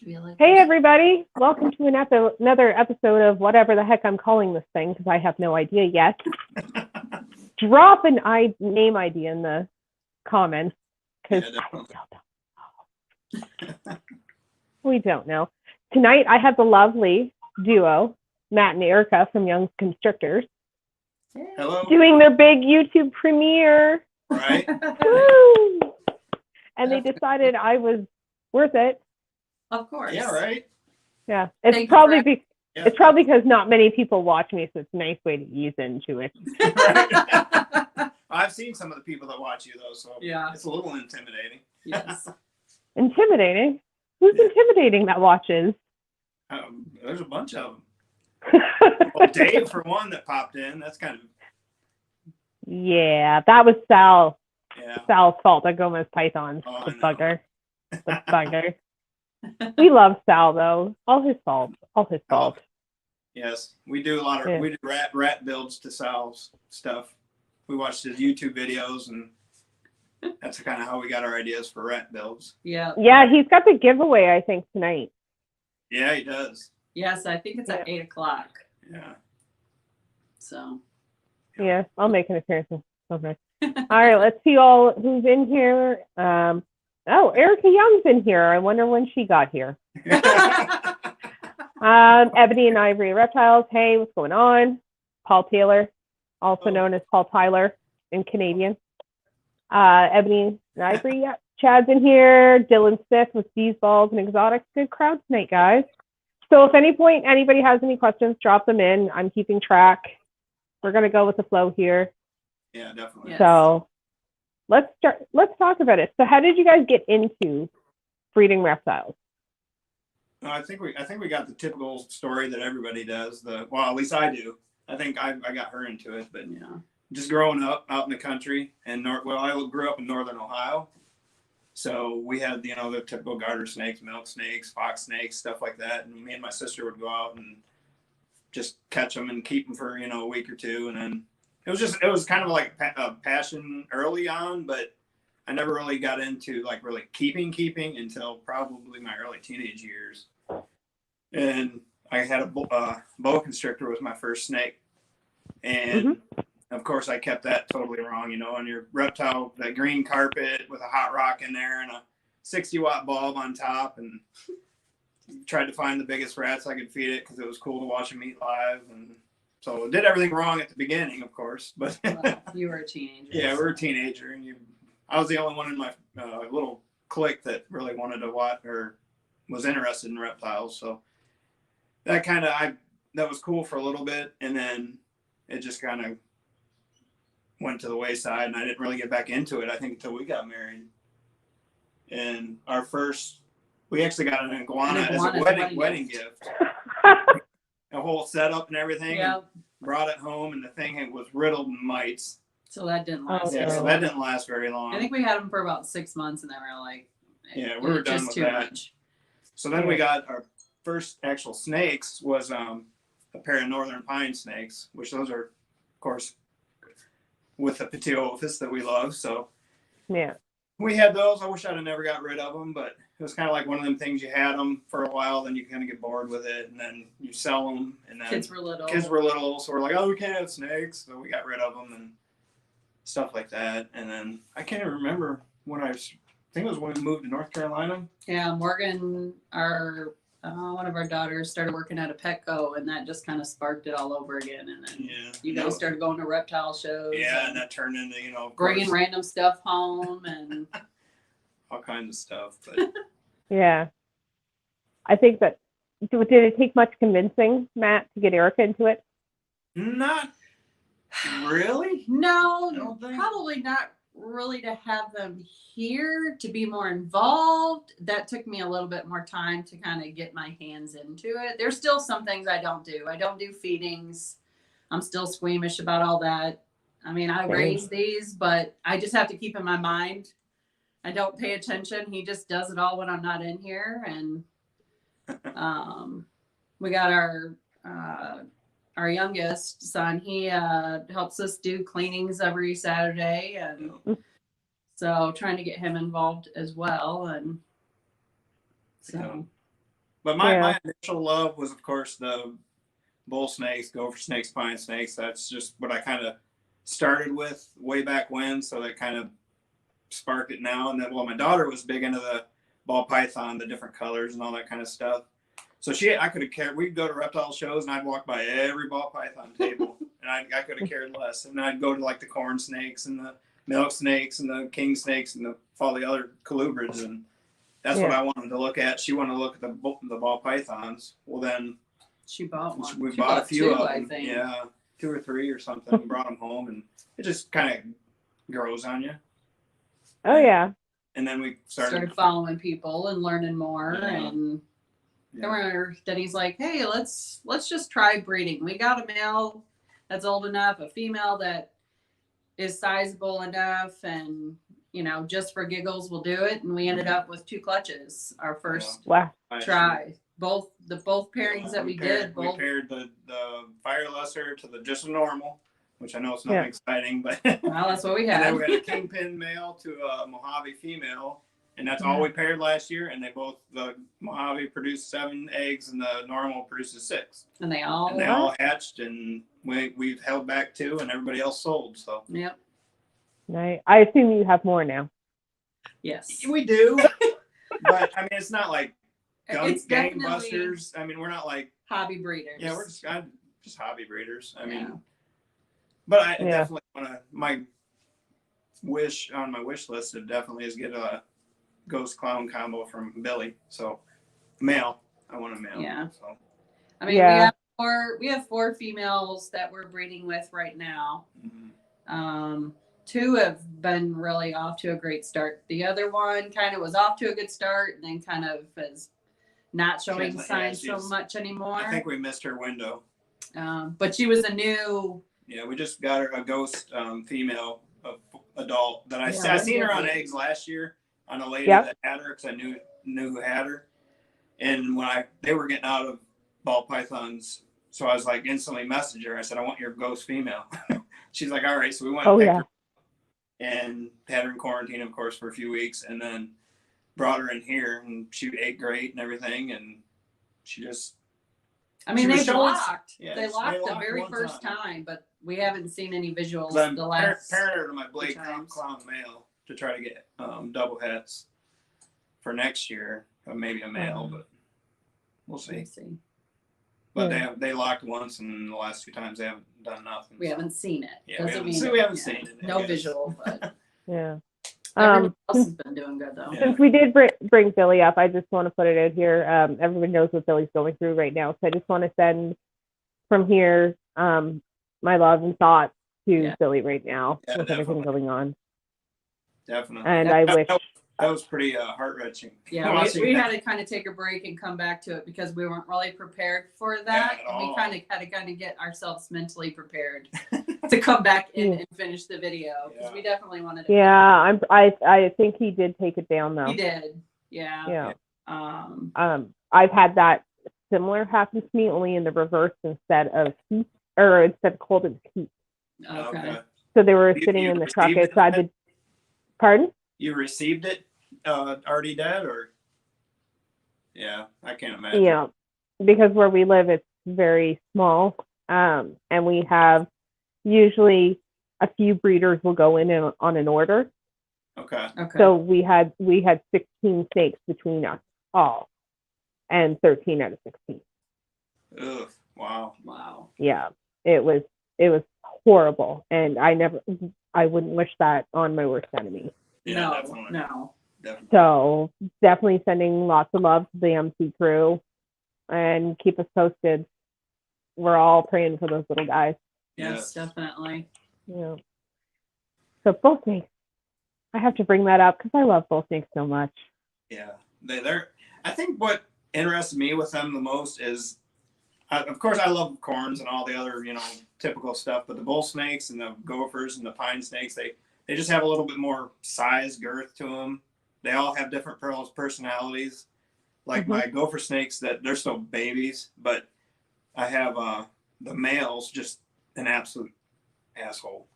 Hey, everybody. Welcome to another episode of whatever the heck I'm calling this thing, because I have no idea yet. Drop an name idea in the comments, because we don't know. Tonight, I have the lovely duo, Matt and Erica from Young Constrictors. Hello. Doing their big YouTube premiere. Right. Woo! And they decided I was worth it. Of course. Yeah, right. Yeah, it's probably because not many people watch me, so it's a nice way to ease into it. Right. I've seen some of the people that watch you though, so yeah, it's a little intimidating. Yes. Intimidating? Who's intimidating that watches? There's a bunch of them. Well, Dave, for one, that popped in. That's kind of. Yeah, that was Sal. Yeah. Sal's fault. I go with Python. Oh, the bugger. The bugger. We love Sal though. All his fault. Yes, we do a lot of we do rat builds to Sal's stuff. We watched his YouTube videos, and that's kind of how we got our ideas for rat builds. Yeah. Yeah, he's got the giveaway, I think, tonight. Yeah, he does. Yes, I think it's at 8:00. Yeah. So. Yeah, I'll make an appearance. Okay. All right, let's see who's in here. Oh, Erica Young's in here. I wonder when she got here. Ebony and Ivory Reptiles. Hey, what's going on? Paul Taylor, also known as Paul Tyler in Canadian. Ebony and Ivory. Yeah. Chad's in here. Dylan Smith with These Balls and Exotics. Good crowd tonight, guys. So if anybody has any questions, drop them in. I'm keeping track. We're gonna go with the flow here. Yeah, definitely. Yes. So let's talk about it. So how did you guys get into breeding reptiles? No, I think we got the typical story that everybody does. At least I do. I think I got her into it, but just growing up out in the country and I grew up in northern Ohio, so we had the typical garter snakes, milk snakes, fox snakes, stuff like that, and me and my sister would go out and just catch them and keep them for a week or two, and then it was kind of like a passion early on, but I never really got into like really keeping until probably my early teenage years. And I had a boa constrictor was my first snake, and of course I kept that totally wrong. On your reptile, that green carpet with a hot rock in there and a 60-watt bulb on top, and tried to find the biggest rats I could feed it because it was cool to watch them eat live. And so I did everything wrong at the beginning, of course. But well, you were a teenager. Yeah, we were a teenager, and I was the only one in my little clique that really wanted to watch or was interested in reptiles. So that that was cool for a little bit, and then it just kind of went to the wayside, and I didn't really get back into it, I think, until we got married. And we actually got an iguana as a wedding gift. A whole setup and everything. Yeah. And brought it home, and the thing was riddled in mites. So that didn't last. So that didn't last very long. I think we had them for about 6 months, and then we were like, we were done with that. Much. So then we got our first actual snakes was a pair of northern pine snakes, which those are, of course, with the Patiophis that we love. So yeah, we had those. I wish I'd have never got rid of them, but it was kind of like one of them things. You had them for a while, then you kind of get bored with it, and then you sell them. And then kids were little, so we're like, oh, we can't have snakes, so we got rid of them and stuff like that. And then I can't even remember when I think it was when we moved to North Carolina. Yeah, Morgan, one of our daughters, started working at a Petco, and that just kind of sparked it all over again. And then you guys started going to reptile shows. Yeah, and that turned into bringing random stuff home and all kinds of stuff. But yeah, I think that. Did it take much convincing, Matt, to get Erica into it? Not really. No, probably not really to have them here to be more involved. That took me a little bit more time to kind of get my hands into it. There's still some things I don't do. I don't do feedings. I'm still squeamish about all that. I mean, I raise these, but I just have to keep in my mind. I don't pay attention. He just does it all when I'm not in here. And we got our youngest son. He helps us do cleanings every Saturday, and so trying to get him involved as well. And so But Yeah. my initial love was, of course, the bull snakes, gopher snakes, pine snakes. That's just what I kind of started with way back when. So that kind of sparked it now. And then, well, my daughter was big into the ball python, the different colors and all that kind of stuff. So I could have cared. We'd go to reptile shows and I'd walk by every ball python table, and I could have cared less. And I'd go to like the corn snakes and the milk snakes and the king snakes and all the other colubrids, and that's what I wanted to look at. She wanted to look at the ball pythons. Well, then She bought one. we She bought a bought few two, of I them. think. Yeah, 2 or 3 or something. We brought them home, and it just kind of grows on you. Oh yeah. And then we started following people and learning more, and Yeah. then he's like, hey, let's just try breeding. We got a male that's old enough, a female that is sizable enough, and just for giggles we'll do it. And we ended up with 2 clutches our first Wow. try. Both pairings that we did, we paired the fire lesser to just a normal, which I know it's nothing Yeah. exciting, but well, that's what we and had. then we had a kingpin male to a Mojave female, and that's all we paired last year. And the Mojave produced 7 eggs, and the normal produces 6. And they all hatched, and we've held back 2, and everybody else sold. So Yep. Nice. I assume you have more now. Yes. we do, but I mean, it's not like It's definitely gangbusters. I mean, we're not like hobby breeders. yeah, I'm just hobby breeders. I mean, Yeah. but I definitely want to. My wish on my wish list definitely is get a ghost clown combo from Billy. So male, I want a male. Yeah. So I mean, we have 4 females that we're breeding with right now. 2 have been really off to a great start. The other one kind of was off to a good start, and then kind of is not showing signs so much anymore. I think we missed her window. But she was a new. Yeah, we just got her a ghost female adult that I seen her on eggs last year on a lady that had her, because I knew who had her. And when they were getting out of ball pythons, so I was like instantly messaged her. I said, I want your ghost female. She's like, all right. So we went and picked her and had her in quarantine, of course, for a few weeks, and then brought her in here, and she ate great and everything, and she just. I mean, they locked. Yeah, they locked the very first time, but we haven't seen any visuals the last. Paired her to my Blake Clown male to try to get double hets for next year, or maybe a male, but we'll see. But they locked once, and the last 2 times they haven't done nothing. We haven't seen it. Yeah, we haven't seen it. No visual, but yeah. Everyone else has been doing good though. Since we did bring Billy up, I just want to put it out here. Everyone knows what Billy's going through right now, so I just want to send from here my love and thoughts to Billy right now with everything going on. Definitely. And I wish that was pretty heart-wrenching. Yeah, we had to kind of take a break and come back to it because we weren't really prepared for that. And we kind of had to get ourselves mentally prepared to come back in and finish the video, because we definitely wanted to. Yeah, I think he did take it down though. He did. Yeah. I've had that similar happen to me, only in the reverse, instead of cold, it's heat. Okay. So they were sitting in the truck outside the. Pardon? You received it already dead, or? Yeah, I can't imagine. Yeah, because where we live, it's very small, and we have usually a few breeders will go in on an order. Okay. So we had 16 snakes between us all, and 13 out of 16. Ugh! Wow. Yeah, it was horrible, and I wouldn't wish that on my worst enemy. Yeah, no. Definitely. So definitely sending lots of love to the MC crew, and keep us posted. We're all praying for those little guys. Yes, definitely. Yeah. So bull snakes. I have to bring that up because I love bull snakes so much. Yeah, they're. I think what interests me with them the most is, of course, I love corns and all the other typical stuff, but the bull snakes and the gophers and the pine snakes, they just have a little bit more size, girth to them. They all have different personalities. Like my gopher snakes, that they're still babies, but I have the male's just an absolute asshole.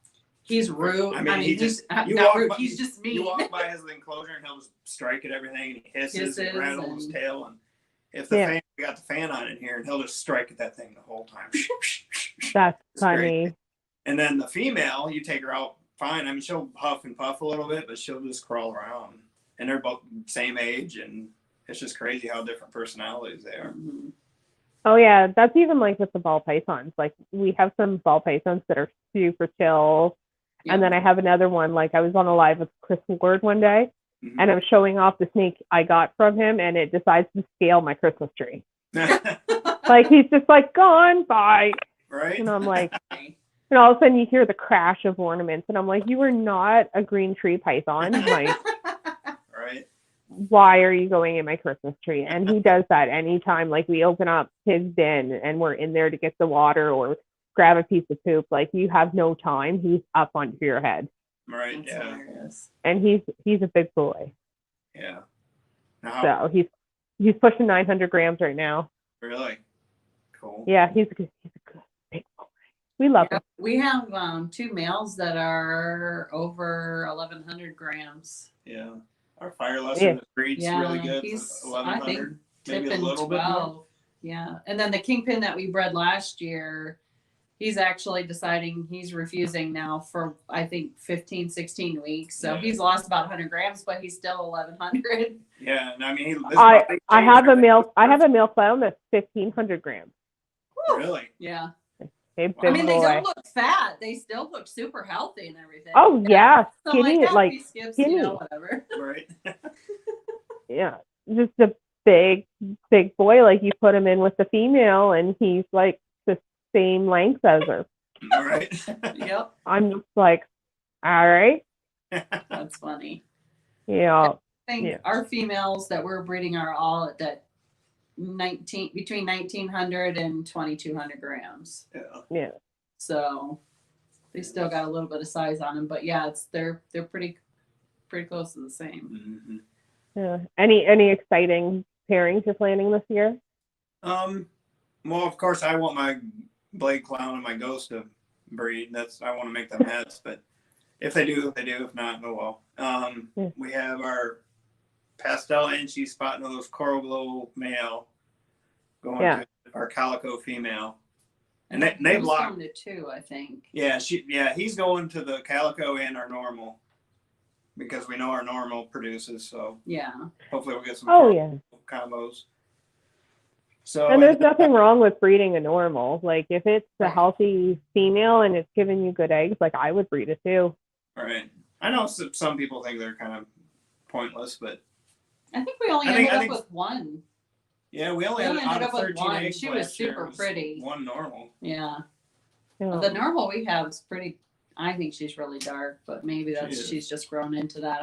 He's rude. I mean, he's not rude. He's just mean. You walk by his enclosure and he'll just strike at everything, and he hisses and rattles his tail, and if the fan, we got the fan on in here, and he'll just strike at that thing the whole time. That's It's funny. crazy. And then the female, you take her out fine. I mean, she'll huff and puff a little bit, but she'll just crawl around. And they're both same age, and it's just crazy how different personalities they are. Mm-hmm. Oh yeah, that's even like with the ball pythons. Like we have some ball pythons that are super chill. Yeah. And then I have another one, like I was on a live with Chris Ward one day, and I was showing off the snake I got from him, and it decides to scale my Christmas tree. Like he's just like, gone, bye. Right. And I'm like, and all of a sudden you hear the crash of ornaments, and I'm like, you are not a green tree python. Like, right. Why are you going in my Christmas tree? And he does that anytime, like we open up his bin and we're in there to get the water or grab a piece of poop. Like you have no time. He's up onto your head. Right. That's hilarious. And he's a big boy. Yeah. So he's pushing 900 grams right now. Really? Cool. Yeah, he's a good big boy. We love him. We have 2 males that are over 1,100 grams. Yeah. Our fireless in the streets really good. He's 1,100, maybe a tipping little 12. bit more. Yeah. And then the kingpin that we bred last year, he's actually deciding he's refusing now for, I think, 15, 16 weeks. So he's lost about 100 grams, but he's still 1,100. Yeah. And I mean, I have a male clown that's 1,500 grams. Really? Yeah. Hey, big I mean, they boy. don't look fat. They still look super healthy and everything. Oh yeah, So skinny, like skips, skinny. whatever. Right. Yeah, just a big boy. Like you put him in with the female, and he's like the same length as her. Right. Yep. I'm just like, all right. That's funny. Yeah. I think our females that we're breeding are all at that between 1,900 and 2,200 grams. Yeah. So they still got a little bit of size on them, but yeah, they're pretty close to the same. Mm-hmm. Yeah. Any exciting pairings you're planning this year? Well, of course, I want my blade clown and my ghost to breed. I want to make them heads, but if they do, they do. If not, oh well. We have our pastel Enchi spot nose coral glow male going to our calico female, and they block to 2, I think. Yeah, he's going to the calico and our normal because we know our normal produces. So yeah, hopefully we'll get some combos. So and there's nothing wrong with breeding a normal. Like if it's a healthy female and it's giving you good eggs, like I would breed it too. Right. I know some people think they're kind of pointless, but I think we only ended up with one. Yeah, we only ended up with 13 eggs. She was super pretty. One normal. Yeah. The normal we have is pretty. I think she's really dark, but maybe she's just grown into that.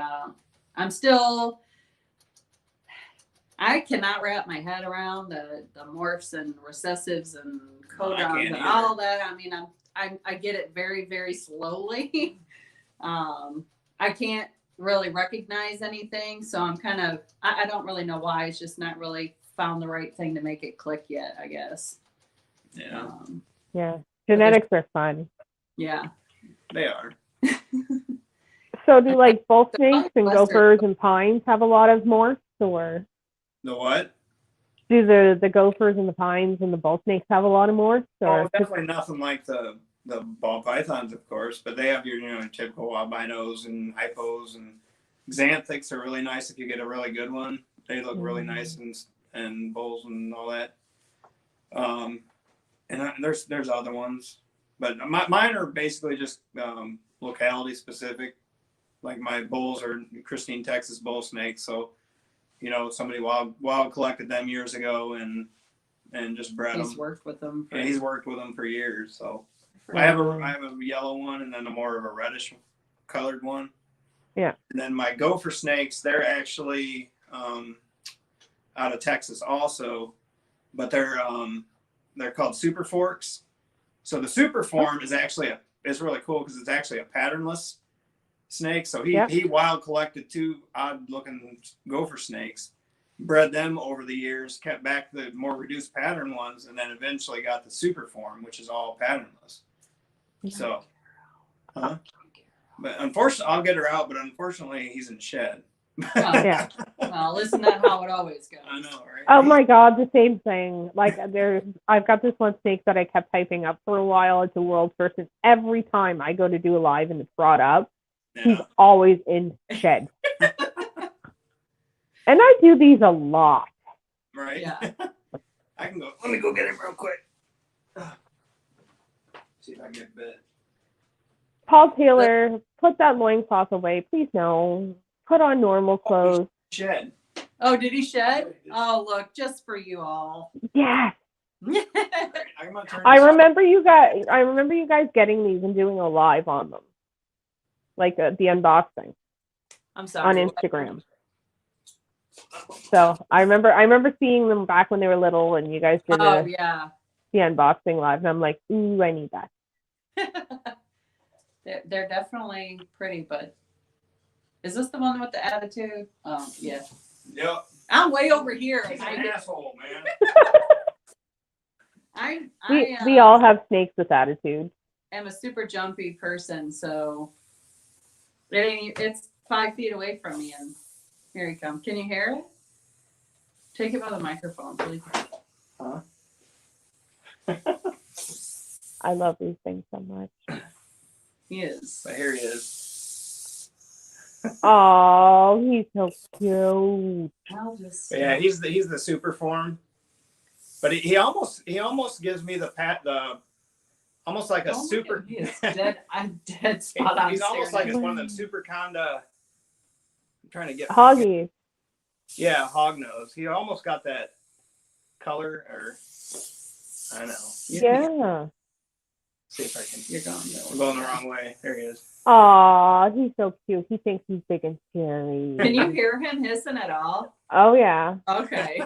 I cannot wrap my head around the morphs and recessives and codons and all that. I mean, I get it very, very slowly. I can't really recognize anything, so I'm kind of I don't really know why. It's just not really found the right thing to make it click yet, I guess. Yeah. Genetics are fun. Yeah, they are. So do like bull snakes and gophers and pines have a lot of morphs, or the what? Do the gophers and the pines and the bull snakes have a lot of morphs? Oh, definitely nothing like the ball pythons, of course, but they have your typical albinos and hypos, and xanthics are really nice if you get a really good one. They look really nice and bulls and all that. And there's other ones, but mine are basically just locality specific. Like my bulls are Christine, Texas bull snakes, so somebody wild collected them years ago and just bred them. He's worked with them. He's worked with them for years, so. I have a yellow one and then a more of a reddish colored one. Yeah. And then my gopher snakes, they're actually out of Texas also, but they're called super forks. So the super form is actually it's really cool because it's actually a patternless snake. So he wild collected 2 odd looking gopher snakes, bred them over the years, kept back the more reduced pattern ones, and then eventually got the super form, which is all patternless. So, but unfortunately, I'll get her out. But unfortunately, he's in the shed. Yeah. Well, isn't that how it always goes? I know, right? Oh my God, the same thing. Like I've got this one snake that I kept typing up for a while. It's a world first, and every time I go to do a live and it's brought up, he's Yeah. always in shed. And I do these a lot. Right. Yeah. I can go. Let me go get him real quick. See if I can get bit. Paul Taylor, put that loincloth away. Please no. Put on normal clothes. Shed. Oh, did he shed? Oh, look, just for you all. Yes. I'm gonna turn I this off. remember you guys getting these and doing a live on them. Like the unboxing I'm on sorry. Instagram. So I remember seeing them back when they were little and you guys did Oh, yeah. the unboxing live, and I'm like, ooh, I need that. They're definitely pretty, but is this the one with the attitude? Oh, yeah. Yep. I'm way over here. He's an asshole, man. We all have snakes with attitude. am a super jumpy person, so it's 5 feet away from me, and here he comes. Can you hear it? Take it by the microphone, please. Huh? I love these things so much. He is. But here he is. Oh, he's so cute. I'll just. But yeah, he's the super form. But he almost gives me the almost like a super. He is dead. I'm dead spot on. He's almost like staring one of them super conda. I'm trying to get Hoggy. Yeah, hog nose. He almost got that color, or I know. Yeah. See if I can. You're going. I'm going the wrong way. There he is. Aw, he's so cute. He thinks he's big and scary. Can you hear him hissing at all? Oh yeah. Okay.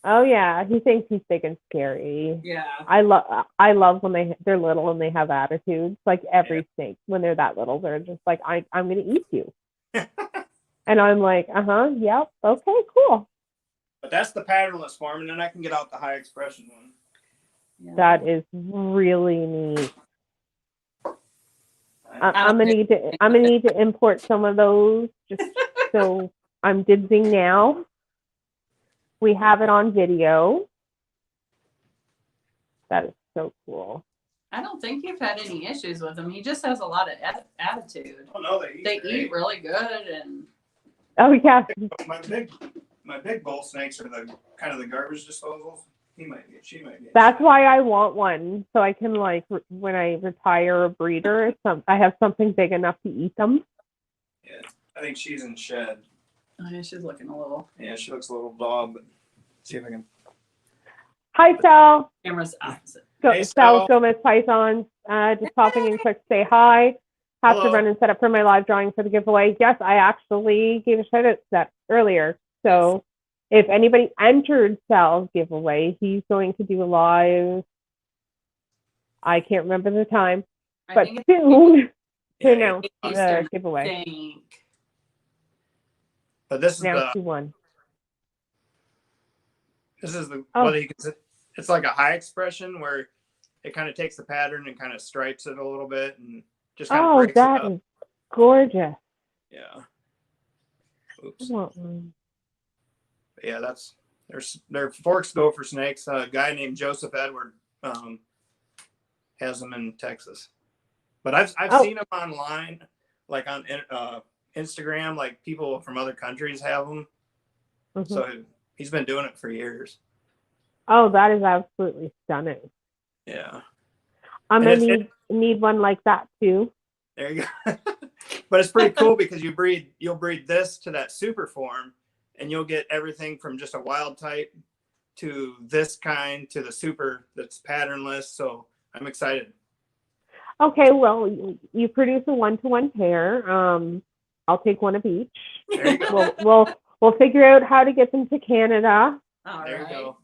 Oh yeah. He thinks he's big and scary. Yeah. I love when they're little and they have attitudes. Like every snake, when they're that little, they're just like, I'm gonna eat you. And I'm like, yep, okay, cool. But that's the patternless form, and then I can get out the high expression one. Yeah. That is really neat. I'm gonna need to import some of those just so I'm didsing now. We have it on video. That is so cool. I don't think you've had any issues with him. He just has a lot of attitude. Oh no, They eat really good, and Oh yeah. My big bull snakes are the kind of the garbage disposals. She might be. That's why I want one, so I can when I retire a breeder, I have something big enough to eat them. Yeah, I think she's in shed. oh, yeah, she's looking a little. Yeah, she looks a little dog, but see if I can. Hi, Sal. Camera's opposite. Hey, Sal Sal. Gomez Pythons. Just popping in quick to say hi. Have to Hello. run and set up for my live drawing for the giveaway. Yes, I actually gave a shout out to that earlier. So if anybody entered Sal's giveaway, he's going to do a live. I can't remember the time, I but think it's soon to Yeah, announce the Eastern. giveaway. think. but this is Announce who won. Oh. what he can. It's like a high expression where it kind of takes the pattern and kind of stripes it a little bit and just kind of Oh, breaks it that up. is gorgeous. Yeah. I Oops. want one. Yeah, they're forks gopher snakes. A guy named Joseph Edward has them in Texas, but I've seen them online, like on Instagram. Like people from other countries have them, so he's been doing it for years. Oh, that is absolutely stunning. Yeah, I'm And gonna need one like that too. there you go. But it's pretty cool because you'll breed this to that super form, and you'll get everything from just a wild type to this kind to the super that's patternless. So I'm excited. Okay, well, you produce a 1-to-1 pair. I'll take one of each. There you go. We'll figure out how to get them to Canada. All There right. you go.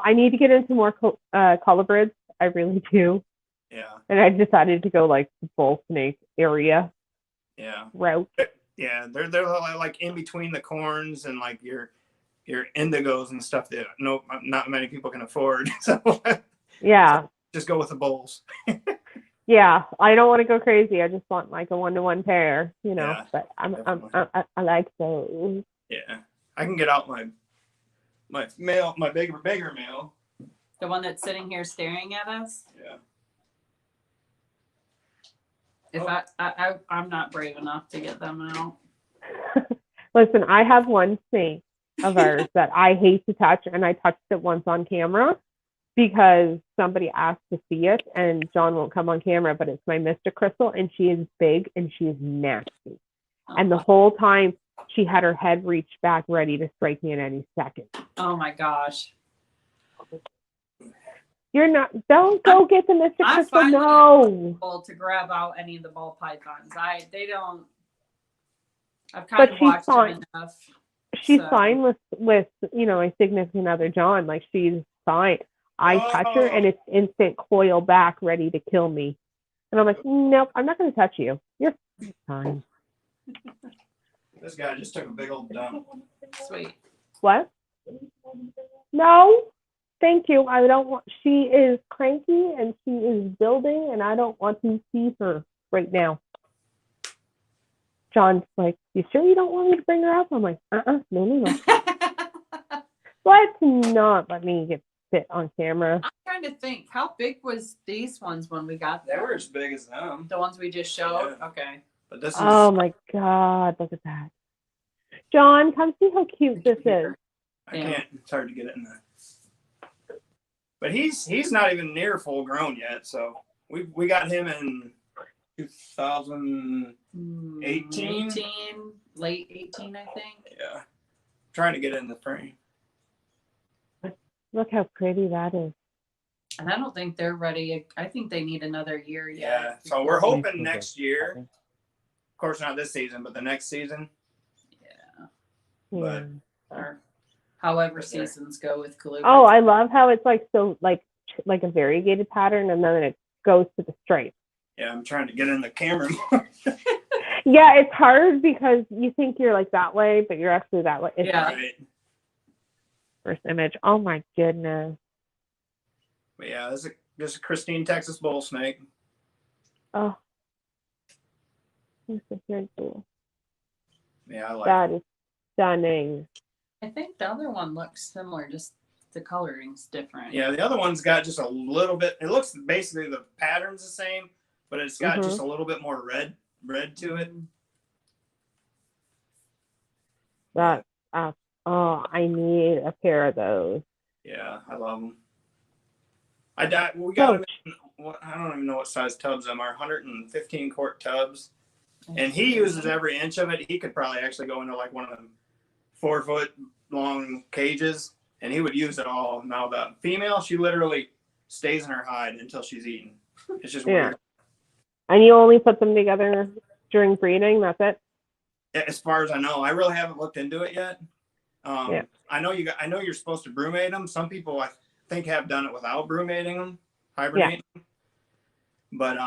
I need to get into more colubrids. I really do. Yeah. And I decided to go like the bull snake area Yeah. route. Yeah. They're like in between the corns and like your indigos and stuff that not many people can afford. So Yeah. just go with the bulls. Yeah, I don't want to go crazy. I just want like a 1-to-1 pair, Yeah, but definitely. I like those. Yeah, I can get out my male, my bigger male. The one that's sitting here staring at us. Yeah. If I'm not brave enough to get them out. Listen, I have one snake of ours that I hate to touch, and I touched it once on camera because somebody asked to see it, and John won't come on camera, but it's my Mr. Crystal, and she is big and she is nasty. And the whole time she had her head reached back ready to strike me at any second. Oh my gosh. You're not, don't go get the Mr. I'm Crystal, finally no. able to grab out any of the ball pythons. They don't. I've But kind of she's watched fine. them enough. She's so. fine with my significant other John. Like, she's fine. I touch her and it's instant coil back, ready to kill me. And I'm like, nope, I'm not going to touch you. You're fine. This guy just took a big old dump. Sweet. What? No, thank you. I don't want. She is cranky and she is building, and I don't want to see her right now. John's like, you sure you don't want me to bring her up? I'm like, no. Let's not let me get fit on camera. I'm trying to think. How big was these ones when we got They them? were as big as them. The ones we just showed? Yeah. Okay. But this is. Oh my God, look at that. John, come see how cute this is. I can't. It's hard to get it in there. But he's not even near full grown yet. So we got him in 2018. 18, late 18, I think. Yeah. Trying to get it in the frame. Look how pretty that is. And I don't think they're ready. I think they need another year yet. Yeah. So we're hoping next year. Of course, not this season, but the next season. Yeah. But or however seasons go with colubrids. Oh, I love how it's like so like a variegated pattern, and then it goes to the stripe. Yeah, I'm trying to get in the camera. Yeah, it's hard because you think you're like that way, but you're actually that way. It's Yeah. Right. First image. Oh my goodness. But yeah, this is a Christine Texas bull snake. Oh, this is very cool. Yeah, I like That is stunning. I think the other one looks similar, just the coloring's different. Yeah, the other one's got just a little bit. It looks basically the pattern's the same, but it's got just a little bit more red to it. That I need a pair of those. Yeah, I love them. We got them in, I don't even know what size tubs them are. 115 quart tubs, and he uses every inch of it. He could probably actually go into like one of them 4 foot long cages, and he would use it all. Now the female, she literally stays in her hide until she's eaten. It's just weird. And you only put them together during breeding. That's it. As far as I know, I really haven't looked into it yet. I know you're supposed to brumate them. Some people I think have done it without brumating them, hibernating them. But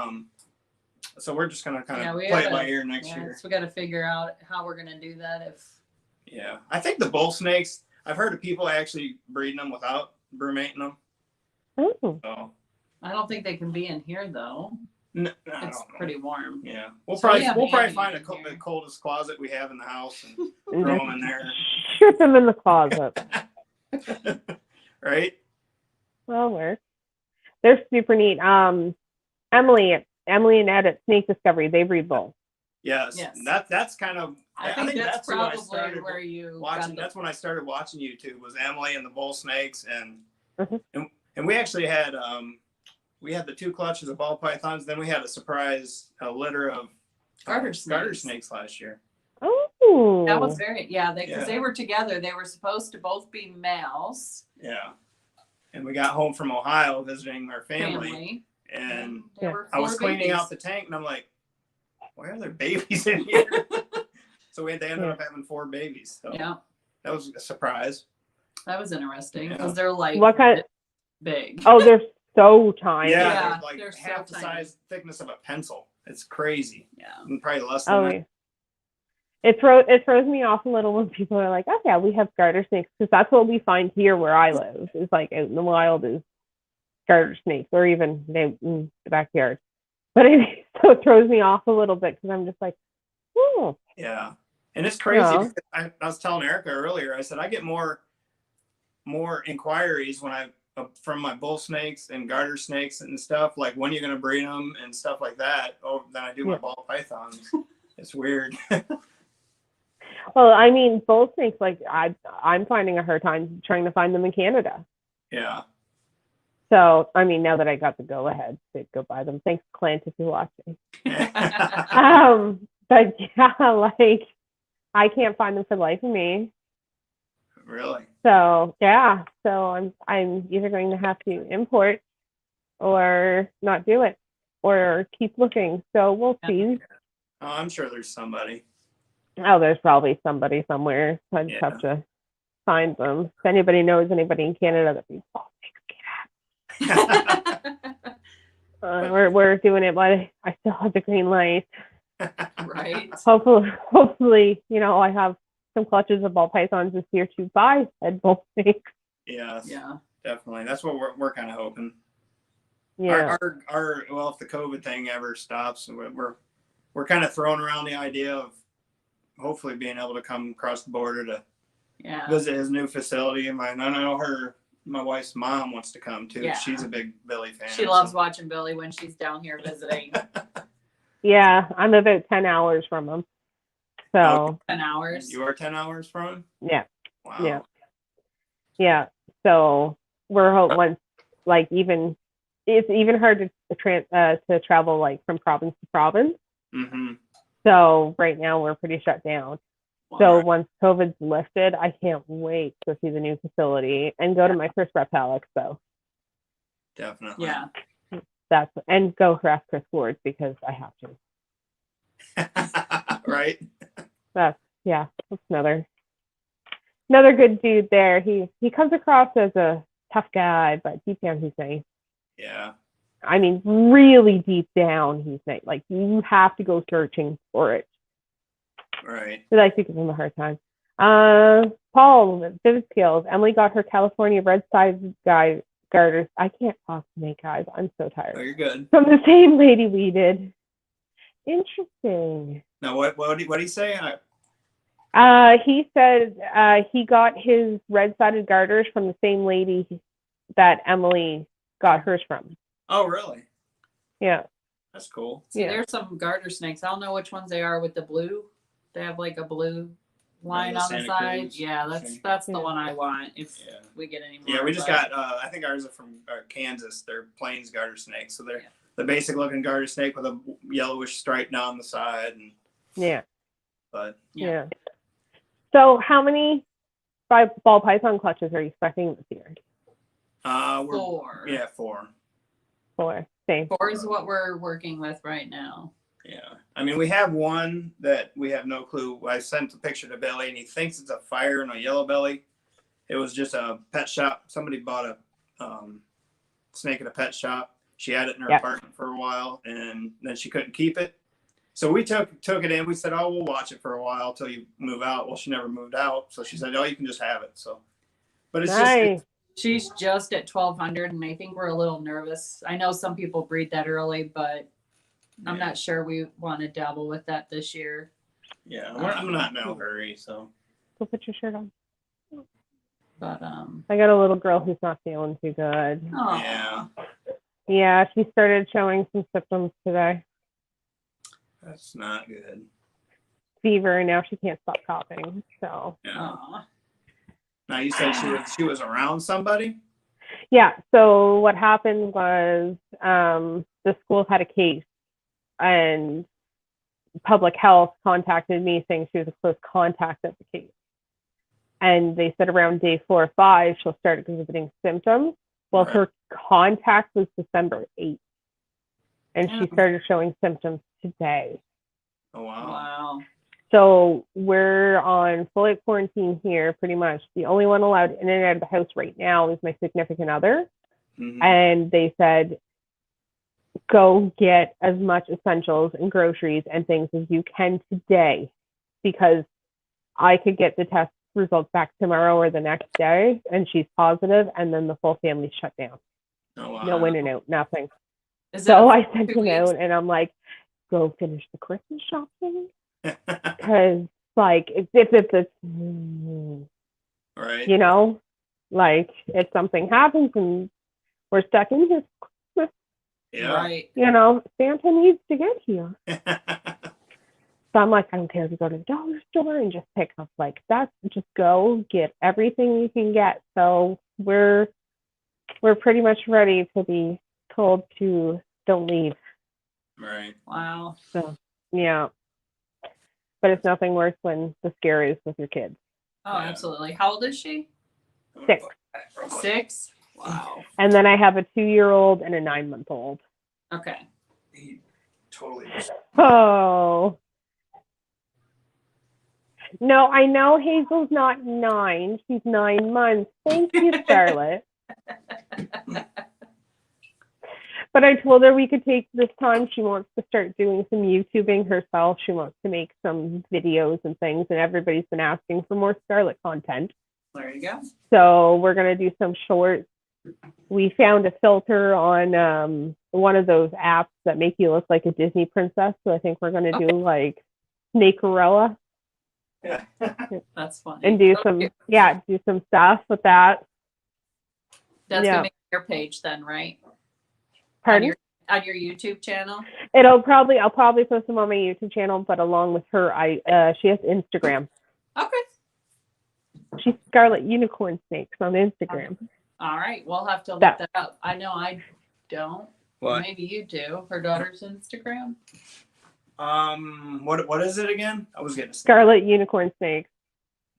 so we're just gonna kind of play it by ear next year. So we got to figure out how we're gonna do that. Yeah, I think the bull snakes. I've heard of people actually breeding them without brumating them. Oh. So I don't think they can be in here though. No, it's pretty warm. Yeah, we'll probably find the coldest closet we have in the house and throw them in there. Shoot them in the closet. Right. Well, works. They're super neat. Emily and Ed at Snake Discovery, they breed bulls. Yes. That's kind of. I think that's probably where you watching. That's when I started watching YouTube. Was Emily and the bull snakes, and we actually had we had the 2 clutches of ball pythons. Then we had a litter of garter snakes last year. Oh, that was because they were together. They were supposed to both be males. Yeah, and we got home from Ohio visiting our family. And I was cleaning out the tank, and I'm like, why are there babies in here? So they ended up having 4 babies. So that was a surprise. That was interesting because they're like what kind big. Oh, they're so tiny. Yeah, they're like half the size thickness of a pencil. It's crazy. Yeah, and probably less than that. Yeah. It throws me off a little when people are like, oh yeah, we have garter snakes, because that's what we find here where I live. It's like out in the wild is garter snakes, or even in the backyard. But it so throws me off a little bit because I'm just like, oh. Yeah. And it's crazy Yeah. because I was telling Erica earlier, I said, I get more inquiries when from my bull snakes and garter snakes and stuff, like when you're going to breed them and stuff like that, than I do my ball pythons. It's weird. Well, I mean, bull snakes, like I'm finding a hard time trying to find them in Canada. Yeah. So, I mean, now that I got the go ahead to go buy them, thanks, Clint, if you're watching. But yeah, like I can't find them for the life of me. Really? So yeah, so I'm either going to have to import or not do it or keep looking. So we'll see. Oh, I'm sure there's somebody. Oh, there's probably somebody somewhere. I just have to find them. If anybody knows anybody in Canada that be we're doing it, but I still have the green light. Right. Hopefully, I have some clutches of ball pythons this year to buy head bull snakes. Yes. Yeah. Definitely. That's what we're kind of hoping. Yeah. Well, if the COVID thing ever stops, we're kind of throwing around the idea of hopefully being able to come across the border to visit his new facility. And I know my wife's mom wants to come too. Yeah. She's a big Billy fan. She loves watching Billy when she's down here visiting. Yeah, I'm about 10 hours from him. So 10 hours. You are 10 hours from him? Yeah. Wow. Yeah. So we're once like it's even hard to travel like from province to province. Mm-hmm. So right now we're pretty shut down. Wow. So once COVID's lifted, I can't wait to see the new facility and go to my first Reptile Expo. Definitely. Yeah. And go harass Chris Ward because I have to. Right. That's another good dude there. He comes across as a tough guy, but deep down he's nice. Yeah. I mean, really deep down he's nice. Like you have to go searching for it. Right. I like to give him a hard time. Paul, Vivid Skills. Emily got her California red-sided garters. I can't talk snake eyes. I'm so tired. Oh, you're good. From the same lady we did. Interesting. Now, what did he say? He said he got his red-sided garters from the same lady that Emily got hers from. Oh, really? Yeah. That's cool. See, there's some garter snakes. I don't know which ones they are with the blue. They have like a blue line on the side. Cruz. Yeah, that's the one I want if we get any more. Yeah, we just got, I think ours are from Kansas. They're Plains garter snakes. So they're the basic looking garter snake with a yellowish stripe down the side. And, but yeah. So how many ball python clutches are you expecting this year? 4. Yeah, 4. 4. Same. 4 is what we're working with right now. Yeah. I mean, we have one that we have no clue. I sent a picture to Billy and he thinks it's a fire and a yellow belly. It was just a pet shop. Somebody bought a snake at a pet shop. She had it in her apartment for a while and then she couldn't keep it. So we took it in. We said, oh, we'll watch it for a while till you move out. Well, she never moved out. So she said, oh, you can just have it. So, but it's nice. She's just at 1,200 and I think we're a little nervous. I know some people breed that early, but I'm not sure we want to dabble with that this year. Yeah, I'm not in no hurry, so. Go put your shirt on. But I got a little girl who's not feeling too good. Oh. Yeah. Yeah, she started showing some symptoms today. That's not good. Fever, and now she can't stop coughing. So. Yeah. Now you said she was around somebody? Yeah. So what happened was the school had a case, and public health contacted me saying she was a close contact of the case. And they said around day 4 or 5 she'll start exhibiting symptoms. Well, her contact was December 8th, and she started showing symptoms today. Oh wow! Wow. So we're on full quarantine here, pretty much. The only one allowed in and out of the house right now is my significant other. Mm-hmm. And they said, go get as much essentials and groceries and things as you can today, because I could get the test results back tomorrow or the next day, and she's positive, and then the full family shut down. Oh, wow. No in and out, nothing. Is So it I sent 2 him out, weeks? and I'm like, go finish the Christmas shopping, because like if it's Right. you know, like if something happens and we're stuck in here, Yeah. Right. you know, Santa needs to get here. So I'm like, I don't care if you go to the dollar store and just pick up like that. Just go get everything you can get. So we're pretty much ready to be told to don't leave. Right. Wow. So yeah, but it's nothing worse when the scare is with your kids. Oh, Yeah. absolutely. How old is she? 6. 6? Wow. And then I have a 2-year-old and a 9-month-old. Okay. He totally. Oh. No, I know Hazel's not 9. She's 9 months. Thank you, Scarlett. But I told her we could take this time. She wants to start doing some YouTubing herself. She wants to make some videos and things, and everybody's been asking for more Scarlett content. There you go. So we're going to do some shorts. We found a filter on one of those apps that make you look like a Disney princess. So I think we're going to do like Snakerella Yeah. That's funny. and do some stuff with that. That's yeah. gonna be your page then, right? Pardon? On your YouTube channel. I'll probably post them on my YouTube channel, but along with her, she has Instagram. Okay. She's Scarlet Unicorn Snakes on Instagram. All right. We'll have to look that up. I know I don't. What? Maybe you do. Her daughter's Instagram. What is it again? I was getting Scarlet Unicorn Snakes.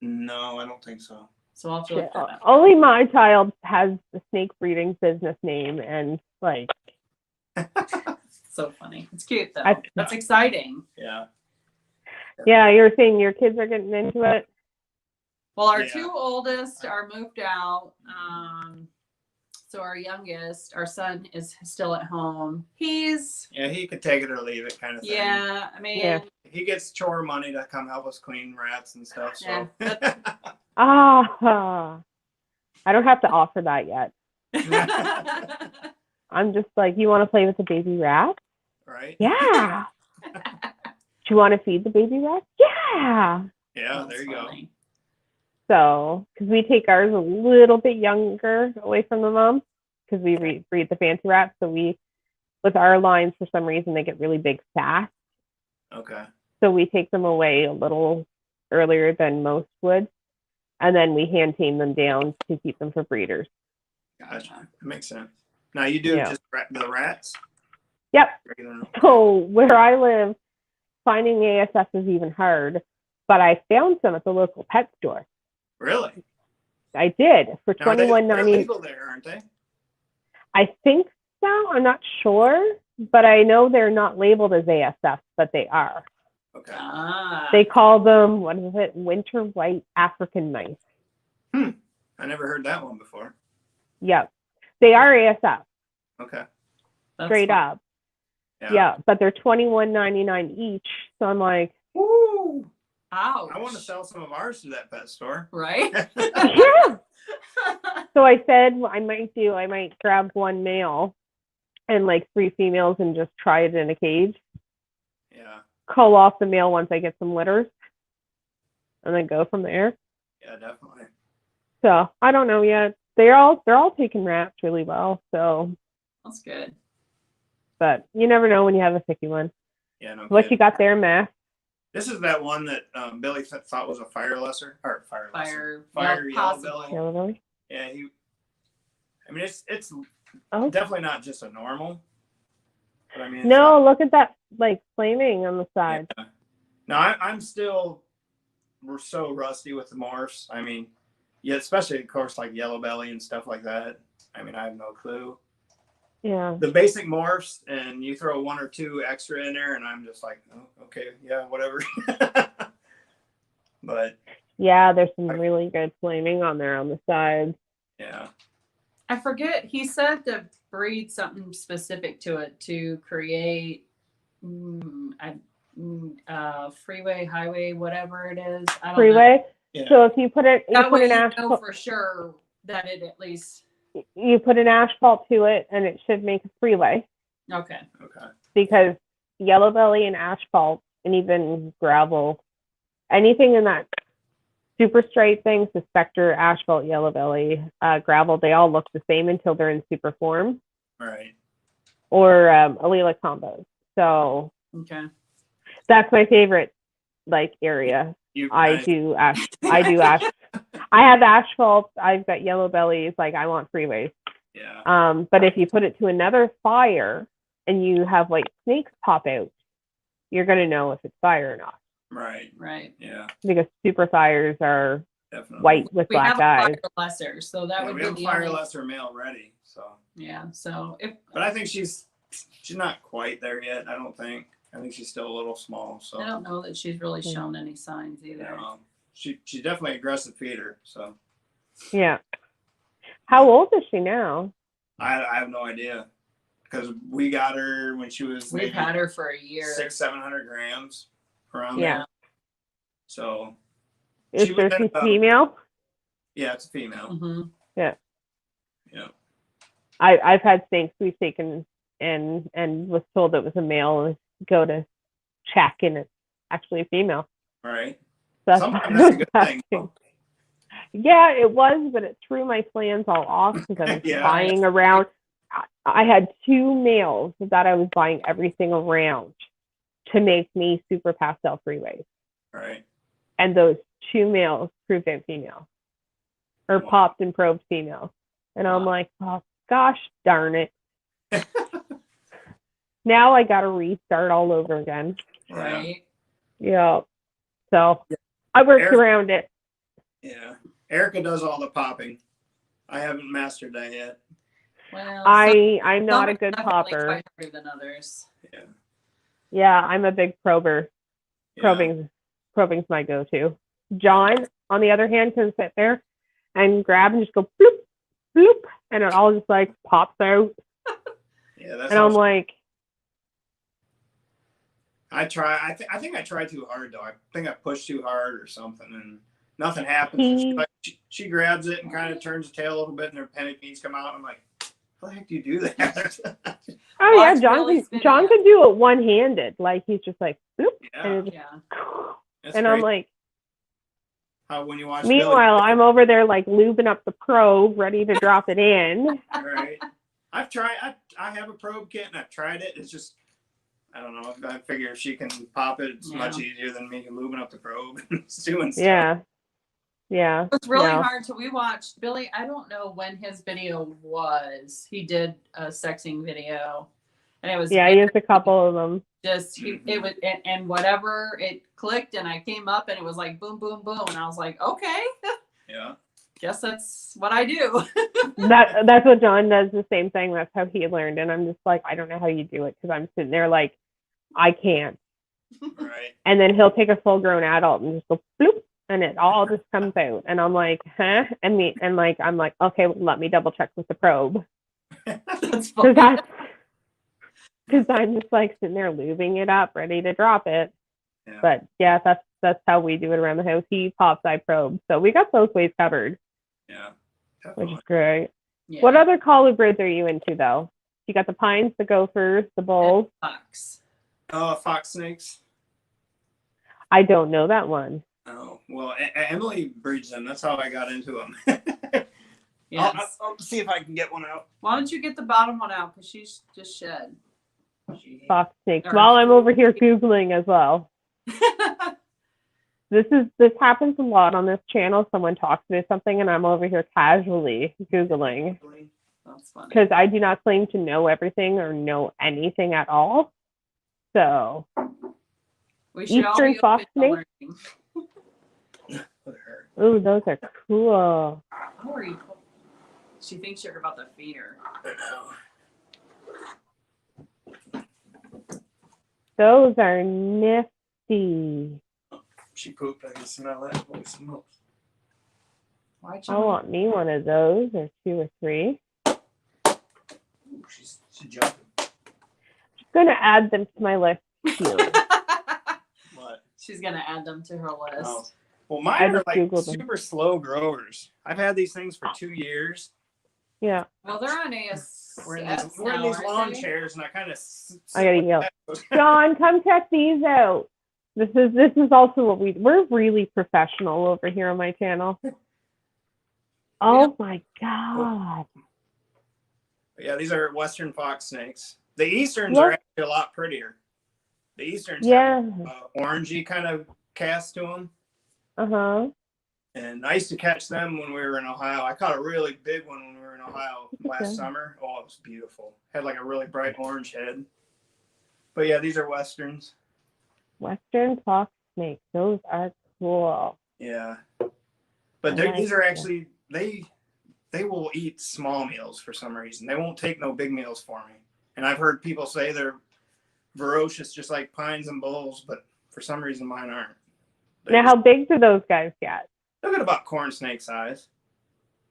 No, I don't think so. So I'll have to look that up. Only my child has the snake breeding business name, and like. So funny. It's cute though. I- That's exciting. Yeah. Yeah, you're saying your kids are getting into it. Well, our Yeah. 2 oldest are moved out. So our youngest, our son, is still at home. He's Yeah, he could take it or leave it, kind of thing. yeah. I mean, Yeah. He gets chore money to come help us clean rats and stuff. So. I don't have to offer that yet. I'm just like, you want to play with the baby rat? Right. Yeah. Do you want to feed the baby rat? Yeah. Yeah. That's There you go. funny. So, because we take ours a little bit younger away from the mom, because we breed the fancy rats. So with our lines, for some reason, they get really big fast. Okay. So we take them away a little earlier than most would. And then we hand tame them down to keep them for breeders. Gotcha. That makes sense. Now you do Yeah. just the rats? Yep. Regular. So where I live, finding ASF is even hard. But I found some at the local pet store. Really? I did for Now, they're $21.99. legal there, aren't they? I think so. I'm not sure, but I know they're not labeled as ASF, but they are. Okay. Ah. They call them, what is it, winter white African mice. I never heard that one before. Yep. They are ASF, Okay. That's straight fun. up. Yeah, but they're $21.99 each. So I'm like, Woo! Ouch. I want to sell some of ours to that pet store. Right? yeah. So I said I might grab one male and like 3 females and just try it in a cage. Yeah. Cull off the male once I get some litters, and then go from there. Yeah, definitely. So I don't know yet. They're all taking rats really well. So, That's good. but you never know when you have a picky one. Yeah, no. What kidding. you got there, Matt? This is that one that Billy thought was a fire Well, yellow possible. belly. Yellow belly? Yeah, I mean, it's Oh definitely not just a normal. But I mean, it's no! not- Look at that, like flaming on the side. Yeah. No, I'm still. We're so rusty with the morphs. I mean, yeah, especially of course like yellow belly and stuff like that. I mean, I have no clue. Yeah. The basic morphs, and you throw 1 or 2 extra in there, and I'm just like, oh, okay, yeah, whatever. But Yeah, there's some really good flaming on there on the sides. yeah, I forget. He said to breed something specific to it to create freeway, highway, whatever it is. I don't know. Freeway. yeah. So if you put it, That way you know asphalt, for sure that it at least. you put an asphalt to it, and it should make a freeway. Okay. Okay. because yellow belly and asphalt and even gravel, anything in that super straight things, the specter, asphalt, yellow belly, gravel, they all look the same until they're in super form Right. or allelic combos. So Okay. that's my favorite like area. You I do ash. I have asphalt. I've got yellow bellies. Like I want freeways. Yeah. But if you put it to another fire and you have like snakes pop out, you're gonna know if it's fire or not Right. Right. Yeah. because super fires are Definitely. white with We black have a eyes. fire lesser, so that Yeah, would we be have a the fire only. lesser male ready. So. Yeah. So if But I think she's not quite there yet. I don't think. I think she's still a little small. So. I don't know that she's really shown any signs either. She's definitely an aggressive feeder. So. Yeah. How old is she now? I have no idea because we got her when she was. We've had her for a year. 600-700 grams around Yeah. there. So. Is there she's female? Yeah, it's a female. Mm-hmm. Yeah. Yeah. I've had snakes we've taken and was told it was a male and go to check and it's actually a female. Right. So that's Sometimes that's a good thing. Yeah, it was, but it threw my plans all off because I was Yeah. buying around. I had 2 males that I was buying everything around to make me super pastel freeways. Right. And those 2 males proved out female or popped and probed female. And I'm like, oh, gosh darn it. Now I got to restart all over again. Right. Yeah. So I worked around it. Yeah. Erica does all the popping. I haven't mastered that yet. Well, I'm not a good popper. Quite harder than others. Yeah. Yeah, I'm a big prober. Yeah. Probing's my go-to. John, on the other hand, can sit there and grab and just go bloop, bloop, and it all just like pops out. Yeah, that's. And I'm like, I try. I think I try too hard though. I think I pushed too hard or something, and nothing happens. She grabs it and kind of turns the tail a little bit, and her panic needs come out. I'm like, how the heck do you do that? oh yeah, John can do it one-handed. Like he's just like bloop, and, and I'm like, when you watch. Meanwhile, I'm over there like lubing up the probe, ready to drop it in. Right. I've tried. I have a probe kit and I've tried it. It's just. I don't know. I figure if she can pop it, it's much easier than me moving up the probe and doing stuff. Yeah. Yeah. It's really hard to. We watched Billy. I don't know when his video was. He did a sexing video, and it was. Yeah, he has a couple of them. Just it was and whatever it clicked, and I came up, and it was like boom, boom, boom, and I was like, okay. Yeah. Guess that's what I do. That's what John does. The same thing. That's how he learned, and I'm just like, I don't know how you do it because I'm sitting there like, I can't. Right. And then he'll take a full-grown adult and just go bloop, and it all just comes out, and I'm like, huh? I'm like, okay, let me double check with the probe. That's funny. Because I'm just like sitting there lubing it up, ready to drop it. Yeah. But yeah, that's how we do it around the house. He pops, I probe. So we got both ways covered. Yeah. Which is great. Yeah. What other colubrids are you into though? You got the pines, the gophers, the bulls. Fox. Fox snakes. I don't know that one. Oh well, Emily breeds them. That's how I got into them. Yes. I'll see if I can get one out. Why don't you get the bottom one out? Because she's just shed. Fox snakes. While I'm over here Googling as well. This happens a lot on this channel. Someone talks about something and I'm over here casually Googling. That's funny. Because I do not claim to know everything or know anything at all. So We should Eastern all be fox open to snake? Ooh, those are cool. How are you? She thinks you're about to feed her. Those are nifty. She pooped. I can smell it. Holy smokes. I want me one of those, or 2 or 3. Ooh, she's jumping. Just gonna add them to my list here. What? She's gonna add them to her list. Oh. Well, mine are like super slow growers. I've had these things for 2 years. Yeah. Well, they're on AS. We're in these lawn chairs, and I kind of. I gotta yell. John, come check these out. This is also what we're really professional over here on my channel. Oh my god. Yeah, these are Western fox snakes. The Easterns are actually a lot prettier. The Easterns have orangey kind of cast to them. Uh-huh. And I used to catch them when we were in Ohio. I caught a really big one when we were in Ohio last summer. Oh, it was beautiful. Had like a really bright orange head. But yeah, these are Westerns. Western fox snakes. Those are cool. Yeah. But these are actually, they will eat small meals for some reason. They won't take no big meals for me. And I've heard people say they're ferocious just like pines and bulls, but for some reason mine aren't. Now, how big do those guys get? They'll get about corn snake size.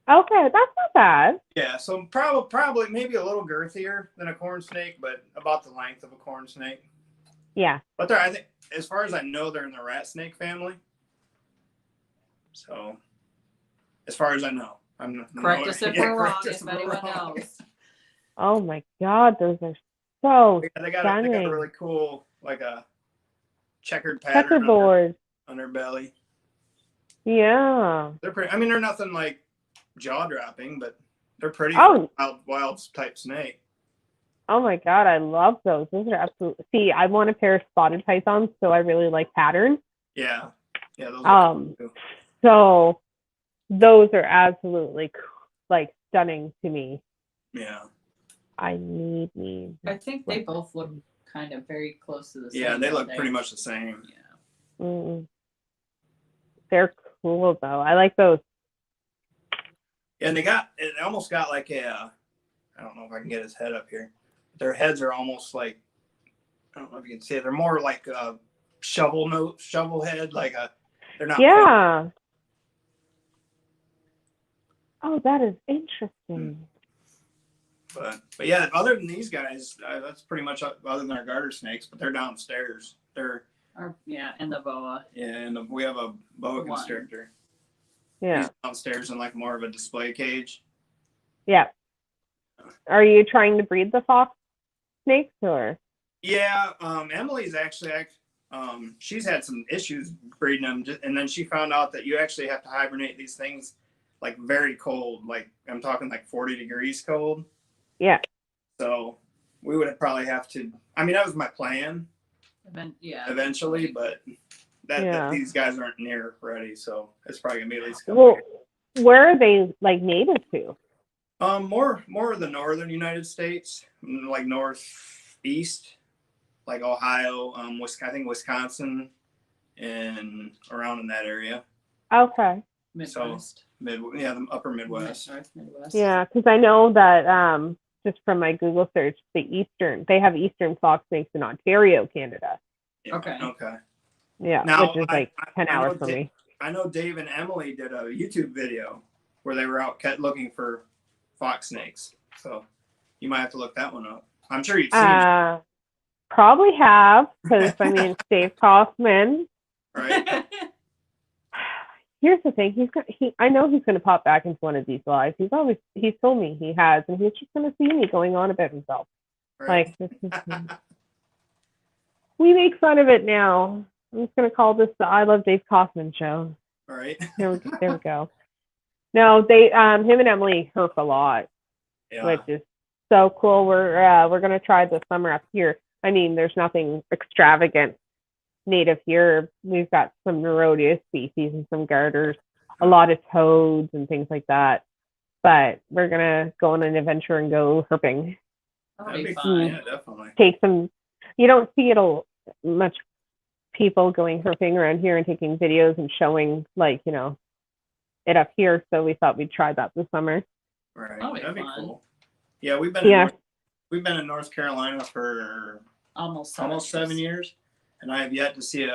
Okay, that's not bad. Yeah, so probably maybe a little girthier than a corn snake, but about the length of a corn snake. Yeah. But I think, as far as I know, they're in the rat snake family. So, as far as I know, correct us if we're wrong. If anyone knows. Oh my God, those are so they got a really cool, like a checkered pattern checkerboard on their belly. Yeah. They're pretty. I mean, they're nothing like jaw dropping, but they're pretty wild type snake. Oh my God, I love those. Those are absolutely. See, I want a pair of spotted pythons, so I really like patterns. Yeah, those are cool too. So those are absolutely like stunning to me. Yeah. I need. I think they both look kind of very close to the same. Yeah, they look pretty much the same. Yeah. Mm. They're cool though. I like those. Yeah, and it almost got like I don't know if I can get his head up here. Their heads are almost like, I don't know if you can see it. They're more like a shovel head, they're not. Yeah. Oh, that is interesting. But yeah, other than these guys, that's pretty much other than our garter snakes, but they're downstairs. And the boa. Yeah, and we have a boa constrictor. Yeah. He's downstairs in like more of a display cage. Yeah. Are you trying to breed the fox snakes or? Yeah, Emily's actually, she's had some issues breeding them, and then she found out that you actually have to hibernate these things like very cold, like I'm talking like 40 degrees cold. Yeah. So we would probably have to. I mean, that was my plan. Eventually, but that these guys aren't near ready, so it's probably gonna be at least. Well, where are they like native to? More of the northern United States, like northeast, like Ohio, I think Wisconsin, and around in that area. Okay. Midwest. The upper Midwest. Midwest. Yeah, because I know that just from my Google search, they have eastern fox snakes in Ontario, Canada. Yeah, okay. Yeah, now, which is like 10 hours from me. I know Dave and Emily did a YouTube video where they were out looking for fox snakes. So you might have to look that one up. I'm sure you've seen it. Probably have, because I mean, Dave Kaufman. Right. Here's the thing. I know he's gonna pop back into one of these lives. He's told me he has, and he's just gonna see me going on about himself. Right. Like, this is, we make fun of it now. I'm just gonna call this the I Love Dave Kaufman show. All right. There we go. No, they him and Emily herp a lot, which is so cool. We're gonna try this summer up here. I mean, there's nothing extravagant native here. We've got some Nerodia species and some garters, a lot of toads and things like that. But we're gonna go on an adventure and go herping. That'd be fun. Yeah, definitely. Take some. You don't see much people going herping around here and taking videos and showing it up here. So we thought we'd try that this summer. Right. That'd be fun. Cool. Yeah, we've been in North Carolina for almost 7 years. And I have yet to see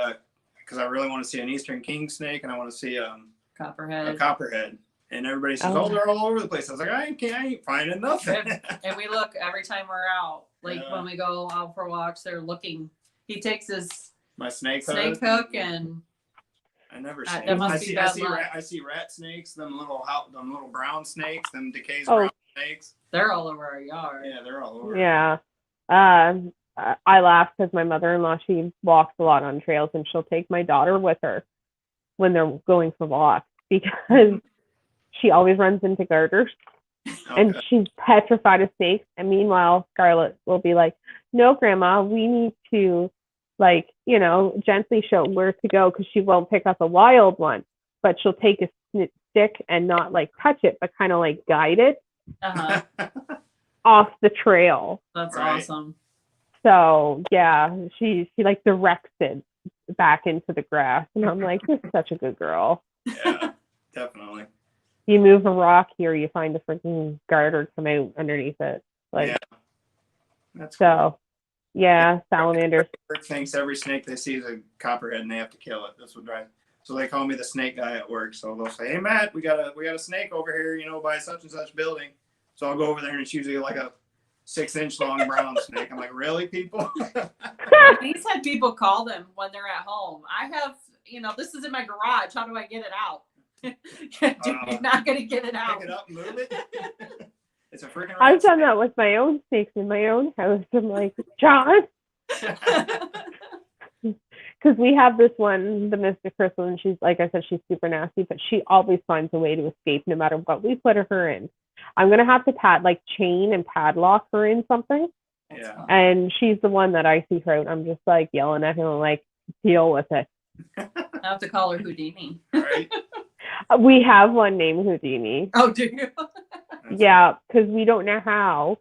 because I really want to see an eastern king snake, and I want to see a copperhead. And everybody says, they're all over the place. I was like, I ain't finding nothing. And we look every time we're out. Like when we go out for walks, they're looking. He takes my snake hook and. I never see. I see rat snakes, them little brown snakes, them DeKay's brown snakes. They're all over our yard. Yeah, they're all over. Yeah. I laugh because my mother-in-law, she walks a lot on trails, and she'll take my daughter with her when they're going for walks because she always runs into garters. And she's petrified of snakes. And meanwhile, Scarlett will be like, no, Grandma, we need to, like, gently show where to go because she won't pick up a wild one. But she'll take a stick and not, like, touch it, but kind of, like, guide it off the trail. That's awesome. So, yeah, she, like, directs it back into the grass. And I'm like, you're such a good girl. Yeah, definitely. You move a rock here, you find a freaking garter come out underneath it. Like, yeah. That's so, cool. yeah, salamanders. Thinks every snake they see is a copperhead and they have to kill it. That's what drives. So they call me the snake guy at work. So they'll say, "Hey Matt, we got a snake over here, by such and such building." So I'll go over there and it's usually like a 6-inch long brown snake. I'm like, "Really, people?" He's had people call them when they're at home. I have, this is in my garage. How do I get it out? You're not gonna get it out. Pick it up and move it. It's a freaking. I've done that with my own snakes in my own house. I'm like, John, because we have this one, the Mystic Crystal, and she's, like I said, she's super nasty, but she always finds a way to escape no matter what we put her in. I'm gonna have to chain and padlock her in something. Yeah. And she's the one that I see her out. I'm just like yelling at him, like, deal with it. I have to call her Houdini. Right. We have one named Houdini. Oh, do you? Yeah, because we don't know how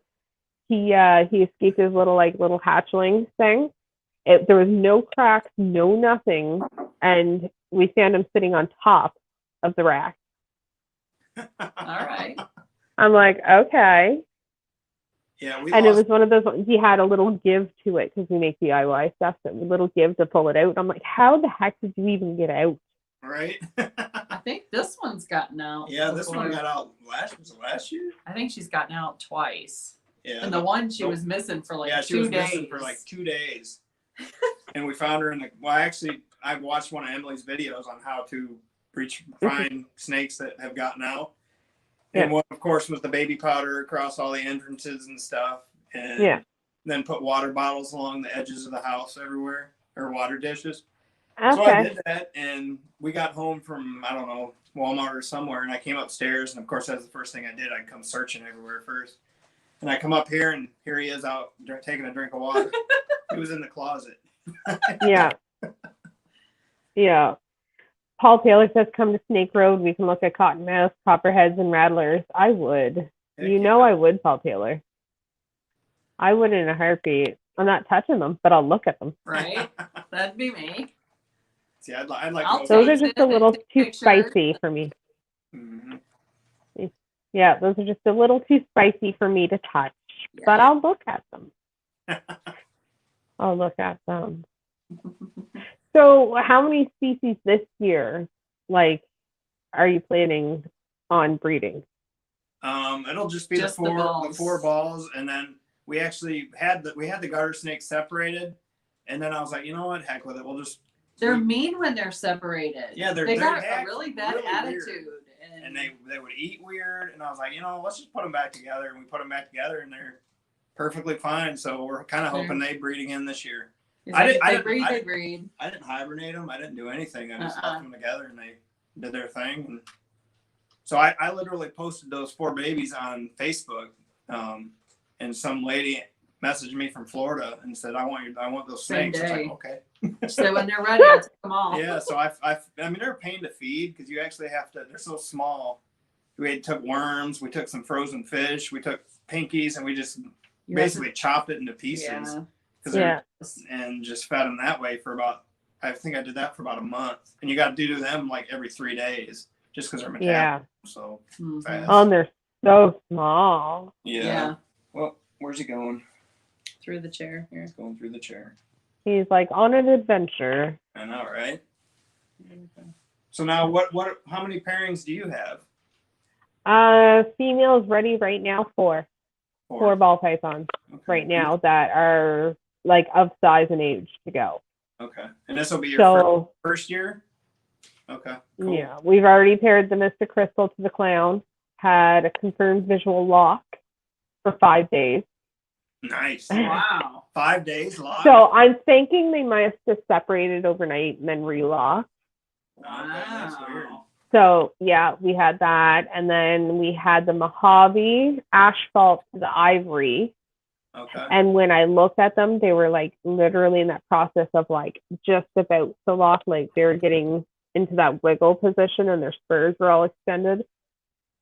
he escaped his little hatchling thing. There was no cracks, no nothing, and we found him sitting on top of the rack. All right. I'm like, okay. Yeah, it was one of those ones, he had a little give to it because we make DIY stuff, so a little give to pull it out. I'm like, how the heck did you even get out? Right. I think this one's gotten out. Yeah, this one got out last year? I think she's gotten out twice. Yeah. And the one she was missing for like 2 days. Yeah, she was missing for like 2 days. And we found her I watched one of Emily's videos on how to find snakes that have gotten out. And one, of course, was the baby powder across all the entrances and stuff. And then put water bottles along the edges of the house everywhere, or water dishes. Okay. So I did that, and we got home from, I don't know, Walmart or somewhere, and I came upstairs, and of course that's the first thing I did. I'd come searching everywhere first. And I come up here, and here he is out taking a drink of water. He was in the closet. Yeah. Yeah. Paul Taylor says, come to Snake Road. We can look at cottonmouths, copperheads, and rattlers. I would. I would, Paul Taylor. I would in a heartbeat. I'm not touching them, but I'll look at them. Right? That'd be me. See, I'd like those are just a little too spicy for me. Mm-hmm. Yeah, those are just a little too spicy for me to touch. Yeah. But I'll look at them. I'll look at them. So how many species this year, are you planning on breeding? It'll just be the four balls, and then we actually had the garter snake separated, and then I was like, you know what, heck with it. They're mean when they're separated. Yeah, they got a really bad attitude. And they would eat weird, and I was like, let's just put them back together, and we put them back together, and they're perfectly fine. So we're kind of hoping they breed again this year. They breed. I didn't hibernate them. I didn't do anything. I just left them together, and they did their thing. And so I literally posted those 4 babies on Facebook, and some lady messaged me from Florida and said, I want those snakes. I was like, okay. So when they're ready, I'll take them all. Yeah, so I mean, they're a pain to feed because you actually have to. They're so small. We took worms, we took some frozen fish, we took pinkies, and we just basically chopped it into pieces. And just fed them that way for about. I think I did that for about a month, and you got to do them like every 3 days, just because they're metabolism so fast. Oh, and they're so small. Yeah. Well, where's he going? Through the chair here. He's going through the chair. He's on an adventure. I know, right? So now, how many pairings do you have? Females ready right now. 4 ball pythons right now that are of size and age to go. Okay, and this will be your first year. Okay. Cool. Yeah, we've already paired the Mystic Crystal to the clown. had a confirmed visual lock for 5 days. Nice. Wow. 5 days locked. So I'm thinking they might have just separated overnight and then relocked. Okay, that's weird. So yeah, we had that, and then we had the Mojave asphalt, the ivory. Okay. And when I looked at them, they were like literally in that process of like just about to lock, like they were getting into that wiggle position, and their spurs were all extended.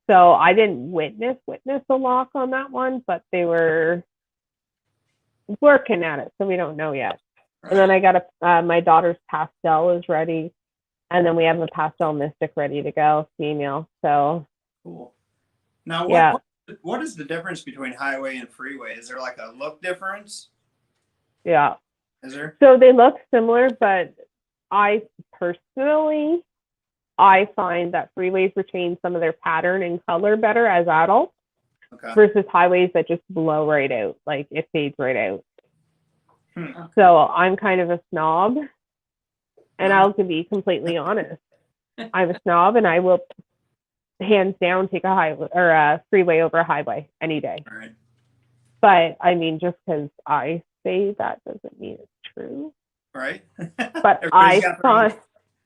So I didn't witness a lock on that one, but they were working at it, so we don't know yet. Right. And then I got my daughter's pastel is ready, and then we have a pastel mystic ready to go, female. So Cool. Now, yeah. what is the difference between highway and freeway? Is there like a look difference? Yeah. Is there? So they look similar, but I personally, I find that freeways retain some of their pattern and color better as adults Okay. versus highways that just blow right out, like it fades right out. Hmm. So I'm kind of a snob, and I'll be completely honest. I'm a snob, and I will hands down take a highway or a freeway over a highway any day. All right. But I mean, just because I say that doesn't mean it's true. Right. But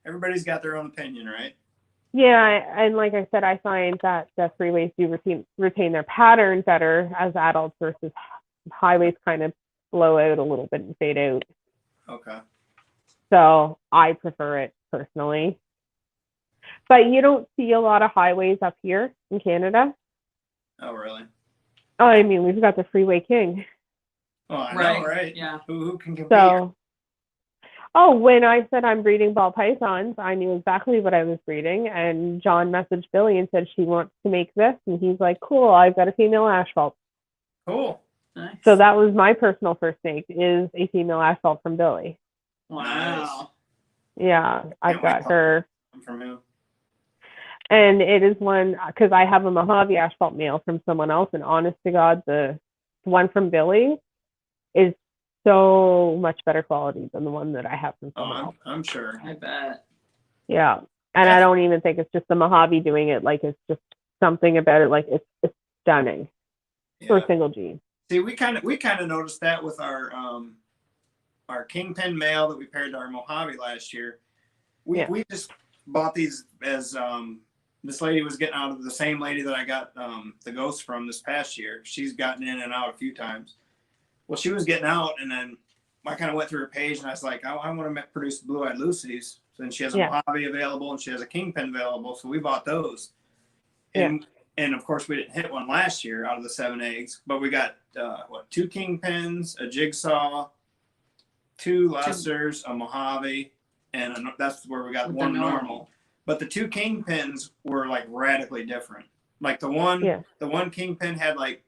Everybody's got their own opinion, right? Yeah, and like I said, I find that the freeways do retain their pattern better as adults versus highways kind of blow out a little bit and fade out. Okay. So I prefer it personally. But you don't see a lot of highways up here in Canada. Oh, really? Oh, I mean, we've got the Freeway King. Oh, I know, right? Yeah. Who can compete? So, when I said I'm breeding ball pythons, I knew exactly what I was breeding. And John messaged Billy and said she wants to make this. And he's like, cool, I've got a female asphalt. Cool. Nice. So that was my personal first snake, is a female asphalt from Billy. Wow. Yeah, I've got her. From who? And it is one, because I have a Mojave asphalt male from someone else, and honest to God, the one from Billy is so much better quality than the one that I have from someone else. I'm sure. I bet. Yeah, and I don't even think it's just the Mojave doing it. Like, it's just something about it. Like, it's stunning for a single G. See, we kind of noticed that with our kingpin male that we paired to our Mojave last year. We just bought these as this lady was getting out of the same lady that I got the ghost from this past year. She's gotten in and out a few times. Well, she was getting out, and then I kind of went through her page, and I was like, I want to produce blue-eyed Lucides. So then she has a Mojave available, and she has a kingpin available, so we bought those. And of course, we didn't hit one last year out of the 7 eggs, but we got 2 kingpins, a jigsaw, 2 lessers, a Mojave, and that's where we got With one the normal. But the 2 kingpins were like radically different. Like the one kingpin had like,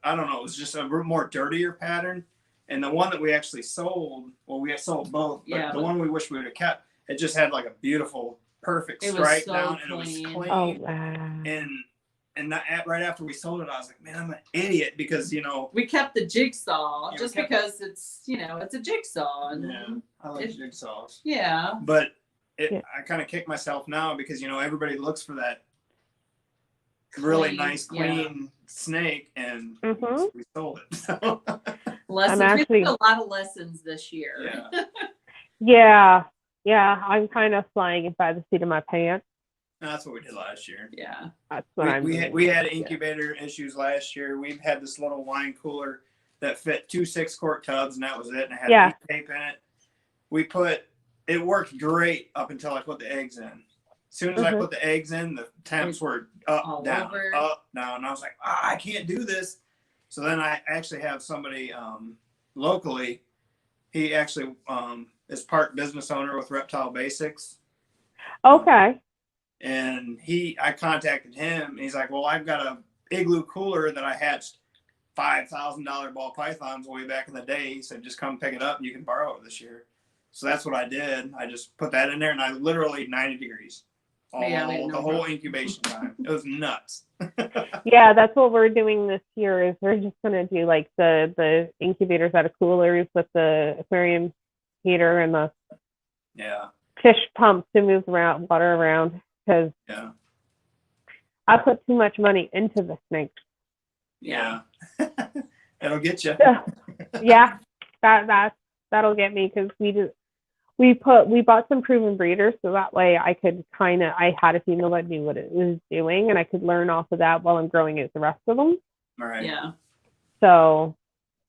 I don't know, it was just a more dirtier pattern. And the one that we actually sold, well, we sold both, but the one we wish we would have kept, it just had like a beautiful, perfect stripe down, and it was clean. Oh, wow. And right after we sold it, I was like, man, I'm an idiot, because we kept the jigsaw just because it's it's a jigsaw. And I like jigsaws. Yeah. But I kind of kick myself now because everybody looks for that really nice, clean snake, and we sold it. So. Lessons. We took a lot of lessons this year. Yeah. Yeah, I'm kind of flying by the seat of my pants. That's what we did last year. Yeah. That's what we had incubator issues last year. We've had this little wine cooler that fit 2 6-quart tubs, and that was it. And it had heat tape in it. It worked great up until I put the eggs in. As soon as I put the eggs in, the temps were up, down, up, down. And I was like, I can't do this. So then I actually have somebody locally. He actually is part business owner with Reptile Basics. Okay. And I contacted him, and he's like, well, I've got a igloo cooler that I hatched $5,000 ball pythons way back in the day. He said, just come pick it up and you can borrow it this year. So that's what I did. I just put that in there, and I literally 90 degrees the whole incubation time. It was nuts. Yeah, that's what we're doing this year. Is we're just gonna do like the incubators out of coolers with the aquarium heater and the fish pump to move water around, because I put too much money into the snakes. Yeah. It'll get you. Yeah, that'll get me because we bought some proven breeders so that way I had a female that knew what it was doing and I could learn off of that while I'm growing out the rest of them. All right. Yeah. So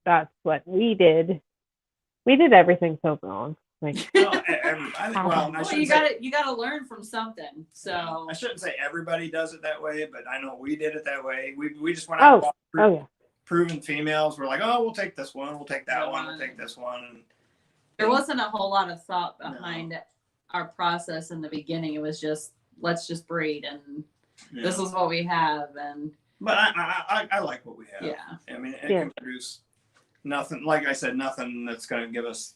that's what we did. We did everything so wrong. Like, Well, I Well, you gotta learn from something. So I shouldn't say everybody does it that way, but I know we did it that way. We just went out and bought proven females. We're like, oh, we'll take this one, we'll take that one, we'll take this one. And there wasn't a whole lot of thought behind our process in the beginning. It was just let's just breed and this is what we have. But I like what we have. Yeah. I mean, it can produce nothing. Like I said, nothing that's going to give us.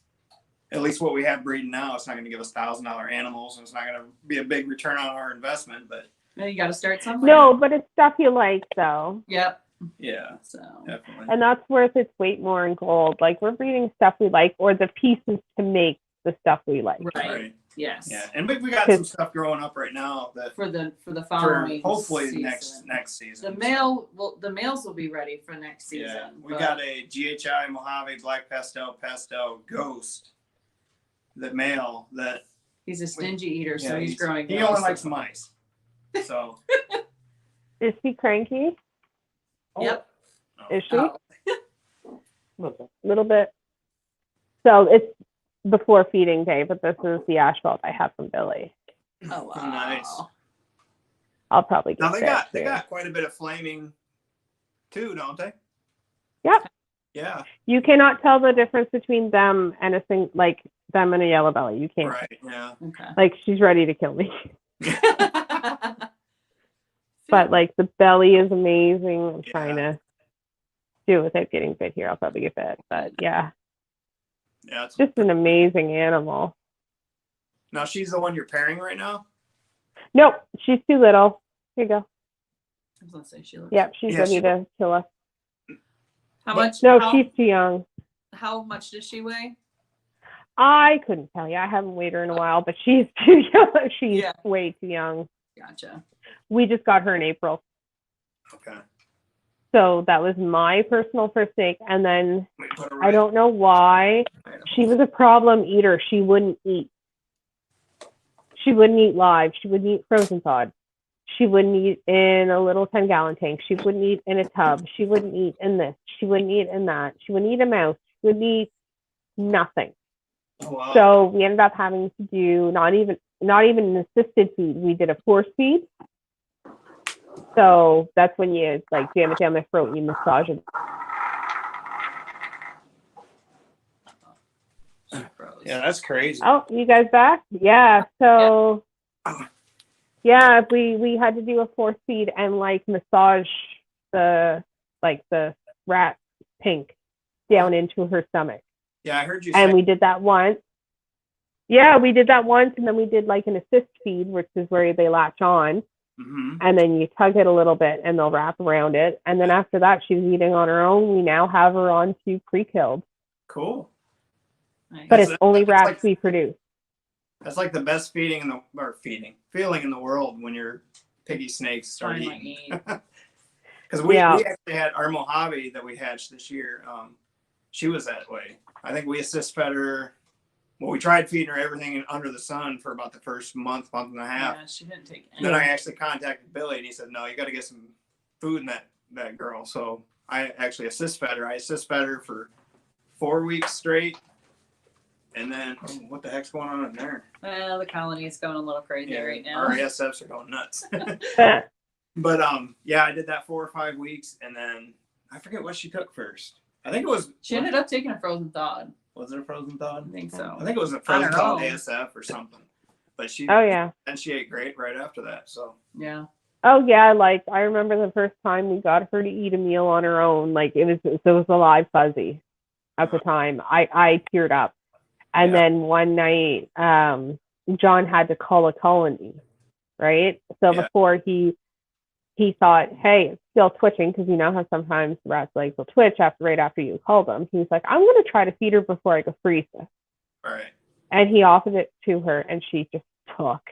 At least what we have breeding now, it's not going to give us $1,000 animals, and it's not going to be a big return on our investment. But you got to start somewhere. No, but it's stuff you like, though. Yep. Yeah. So definitely. And that's worth its weight more in gold. Like, we're breeding stuff we like, or the pieces to make the stuff we like. Right. Yes. Yeah, and we got some stuff growing up right now that for the following hopefully season. next season. The males will be ready for next season. Yeah, we got a GHI Mojave Black Pastel Ghost. The male that he's a stingy eater, so he's growing. He only likes mice. So is he cranky? Yep. Is she? Little bit. So it's before feeding day, but this is the asphalt I have from Billy. Oh wow! Nice. I'll probably get. Now they got quite a bit of flaming too, don't they? Yep. Yeah. You cannot tell the difference between them and them and a yellow belly. You can't. Right. Yeah. Okay. Like, she's ready to kill me. But like, the belly is amazing. I'm trying to do it without getting bit here. I'll probably get bit, but yeah. Yeah. It's just an amazing animal. Now she's the one you're pairing right now? Nope, she's too little. Here you go. I was gonna say she looks. Yep, she's ready to kill us. How much? No, she's too young. How much does she weigh? I couldn't tell you. I haven't weighed her in a while, but she's too young. She's way too young. Gotcha. We just got her in April. Okay. So that was my personal first snake. And then I don't know why. She was a problem eater. She wouldn't eat. She wouldn't eat live. She wouldn't eat frozen thawed. She wouldn't eat in a little 10-gallon tank. She wouldn't eat in a tub. She wouldn't eat in this. She wouldn't eat in that. She wouldn't eat a mouse. She wouldn't eat nothing. Oh, wow. So we ended up having to do not even an assisted feed. We did a force feed. So that's when you like jam it down the throat and you massage it. Yeah, that's crazy. Oh, you guys back? Yeah. So yeah, we had to do a force feed and like massage the rat pink down into her stomach. Yeah, I heard you And say. we did that once. Yeah, we did that once, and then we did like an assist feed, which is where they latch on, and then you tug it a little bit, and they'll wrap around it. And then after that, she's eating on her own. We now have her on to pre-killed. Cool. Nice. But it's only rats we produce. That's like the best feeling in the world when your piggy snakes start eating. Because we actually had our Mojave that we hatched this year. She was that way. I think we assist fed her. Well, we tried feeding her everything under the sun for about the first month and a half. Yeah, she didn't take any. Then I actually contacted Billy, and he said, "No, you got to get some food in that girl." So I actually assist fed her. I assist fed her for 4 weeks straight. And then, what the heck's going on in there? Well, the colony is going a little crazy right now. Our ASFs are going nuts. But I did that 4 or 5 weeks, and then I forget what she took first. I think it was. She ended up taking a frozen thawed. Was it a frozen thawed? I think so. I think it was a frozen thawed ASF or something. But she. Oh yeah. And she ate great right after that. So. Yeah. Oh yeah, like I remember the first time we got her to eat a meal on her own. Like it was a live fuzzy at the time. I teared up. And then one night, John had to call a colony, right? So before he thought, hey, it's still twitching, because you know how sometimes rats' legs will twitch right after you call them. He was like, I'm going to try to feed her before I go freeze her. Right. And he offered it to her, and she just took.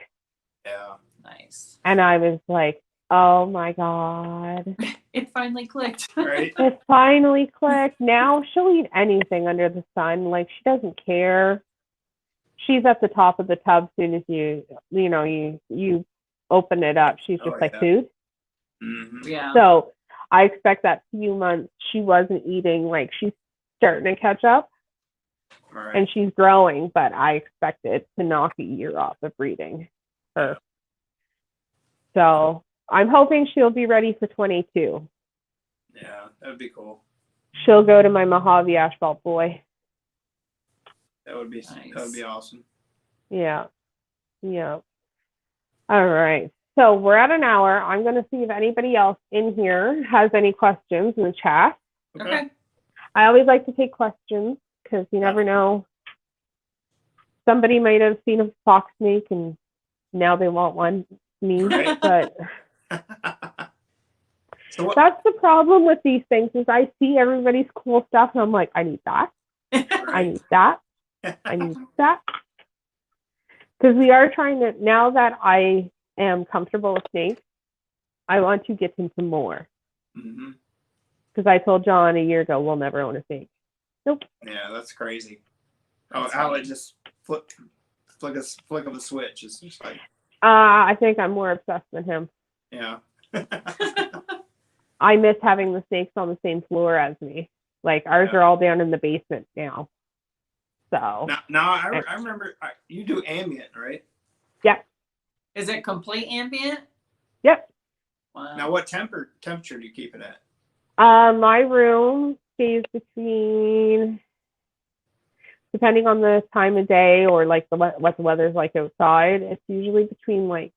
Yeah. Nice. And I was like, Oh my God. It finally clicked. Right? It finally clicked. Now she'll eat anything under the sun. Like, she doesn't care. She's at the top of the tub as soon as you open it up. She's just like yeah. food. Mm-hmm. Yeah. So I expect that few months she wasn't eating. Like, she's starting to catch up Right. and she's growing, but I expect it to knock a year off of breeding her. So I'm hoping she'll be ready for 22. Yeah, that would be cool. She'll go to my Mojave Asphalt Boy. That would be Nice. That would be awesome. Yeah. Yeah. All right. So we're at an hour. I'm going to see if anybody else in here has any questions in the chat. Okay. I always like to take questions because you never know. Somebody might have seen a fox snake and now they want one. Me, Right. but So what? that's the problem with these things is I see everybody's cool stuff and I'm like, I need that. I Right. need that. I need that. Because we are trying to, now that I am comfortable with snakes, I want to get into more. Mm-hmm. Because I told John a year ago, we'll never own a snake. Nope. Yeah, that's crazy. That's How funny. it just flick of a switch. It's just like, I think I'm more obsessed than him. yeah. I miss having the snakes on the same floor as me. Like, ours Yeah. are all down in the basement now. So, Now I remember you do ambient, right? yep. Is it complete ambient? Yep. Wow. Now what temperature do you keep it at? My room stays between, depending on the time of day or like what the weather's like outside, it's usually between like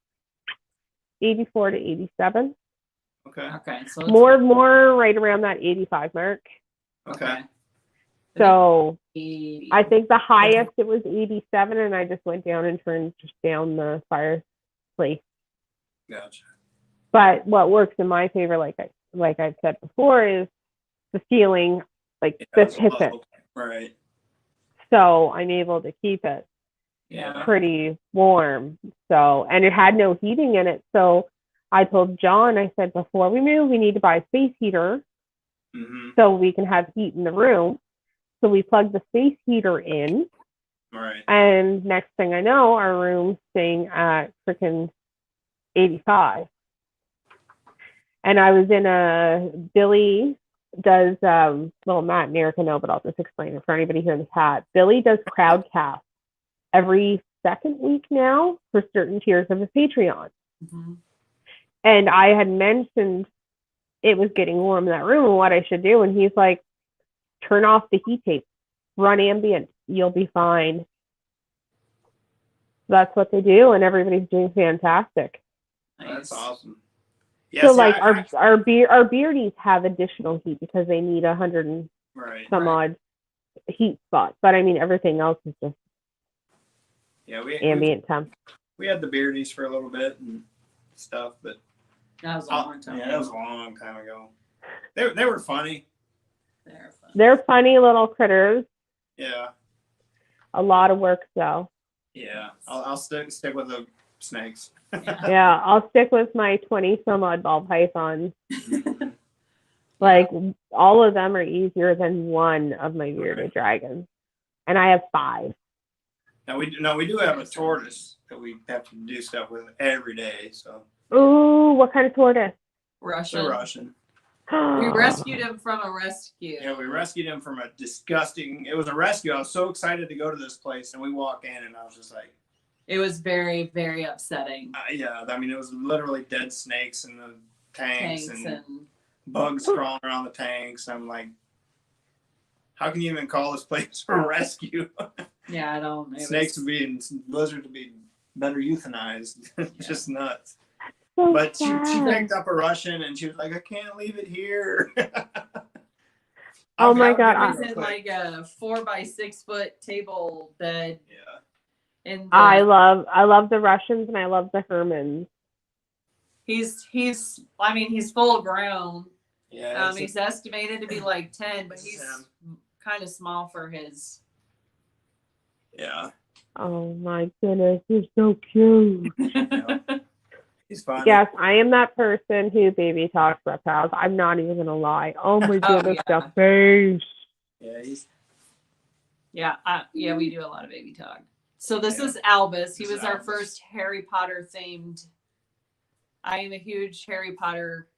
84 to 87. Okay. Okay. So it's More right around that 85 mark. Okay. So I I think the highest it was 87, and I just went down and turned just down the fireplace. Gotcha. But what works in my favor, like I've said before, is the ceiling, like Yeah, this hits it. Right. So I'm able to keep it Yeah. pretty warm. So, and it had no heating in it. So I told John, I said, before we move, we need to buy a space heater Mm-hmm. so we can have heat in the room. So we plugged the space heater in. Right. And next thing I know, our room's staying at freaking 85. And I was in Billy does, well, Matt and Erica know, but I'll just explain it for anybody here in the chat. Billy does crowdcast every second week now for certain tiers of his Patreon. Mhm. And I had mentioned it was getting warm in that room and what I should do. And he's like, turn off the heat tape, run ambient, you'll be fine. That's what they do, and everybody's doing fantastic. That's Nice. awesome. Yeah, So see, like I- our beardies have additional heat because they need 100 and right. some odd heat spots. But I mean everything else is just Yeah, we ambient temp. we had the beardies for a little bit and stuff, but That was a long time. yeah, that was a long time ago. They were funny. They're fun. They're funny little critters. Yeah. A lot of work though. Yeah. I'll stick with the snakes. Yeah, I'll stick with my 20 some odd ball pythons. Mhm. Like all of them are easier than one of my bearded dragons, and I have 5. Now we do have a tortoise that we have to do stuff with every day. So Ooh, what kind of tortoise? Russian. the Russian. We rescued him from a rescue. Yeah, we rescued him from a disgusting. It was a rescue. I was so excited to go to this place, and we walk in, and I was just like, It was very, very upsetting. yeah. I mean, it was literally dead snakes in the tanks, Tanks and and bugs crawling around the tanks. I'm like, how can you even call this place a rescue? yeah, I don't. Snakes would be in blizzard to be better euthanized. It's just nuts. So But she sad. picked up a Russian and she was like, I can't leave it here. Oh my I'll God, It give was her a in quick- like a 4x6 foot table bed. Yeah. And I love the Russians and I love the Hermans. he's full grown. Yeah. He's estimated to be like 10, but This is he's him. kind of small for his. Yeah. Oh my goodness, you're so cute. He's funny. Yes, I am that person who baby talks reptiles. I'm not even gonna lie. Oh my goodness, yeah. the face. Yeah, he's we do a lot of baby talk. So this Yeah. is Albus. He This is was our Albus. first Harry Potter themed. I am a huge Harry Potter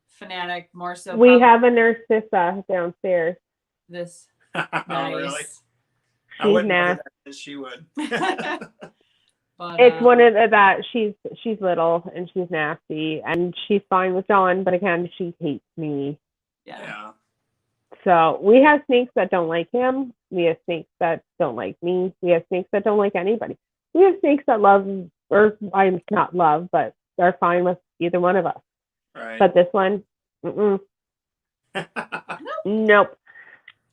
fanatic, more so. We probably have a Narcissa downstairs. this oh, really? nice. I She's wouldn't know nasty. that as she would. But It's one of that she's little and she's nasty and she's fine with John, but again, she hates me. Yeah. So we have snakes that don't like him. We have snakes that don't like me. We have snakes that don't like anybody. We have snakes that love, or I'm not love, but they're fine with either one of us. Right. But this one, nope.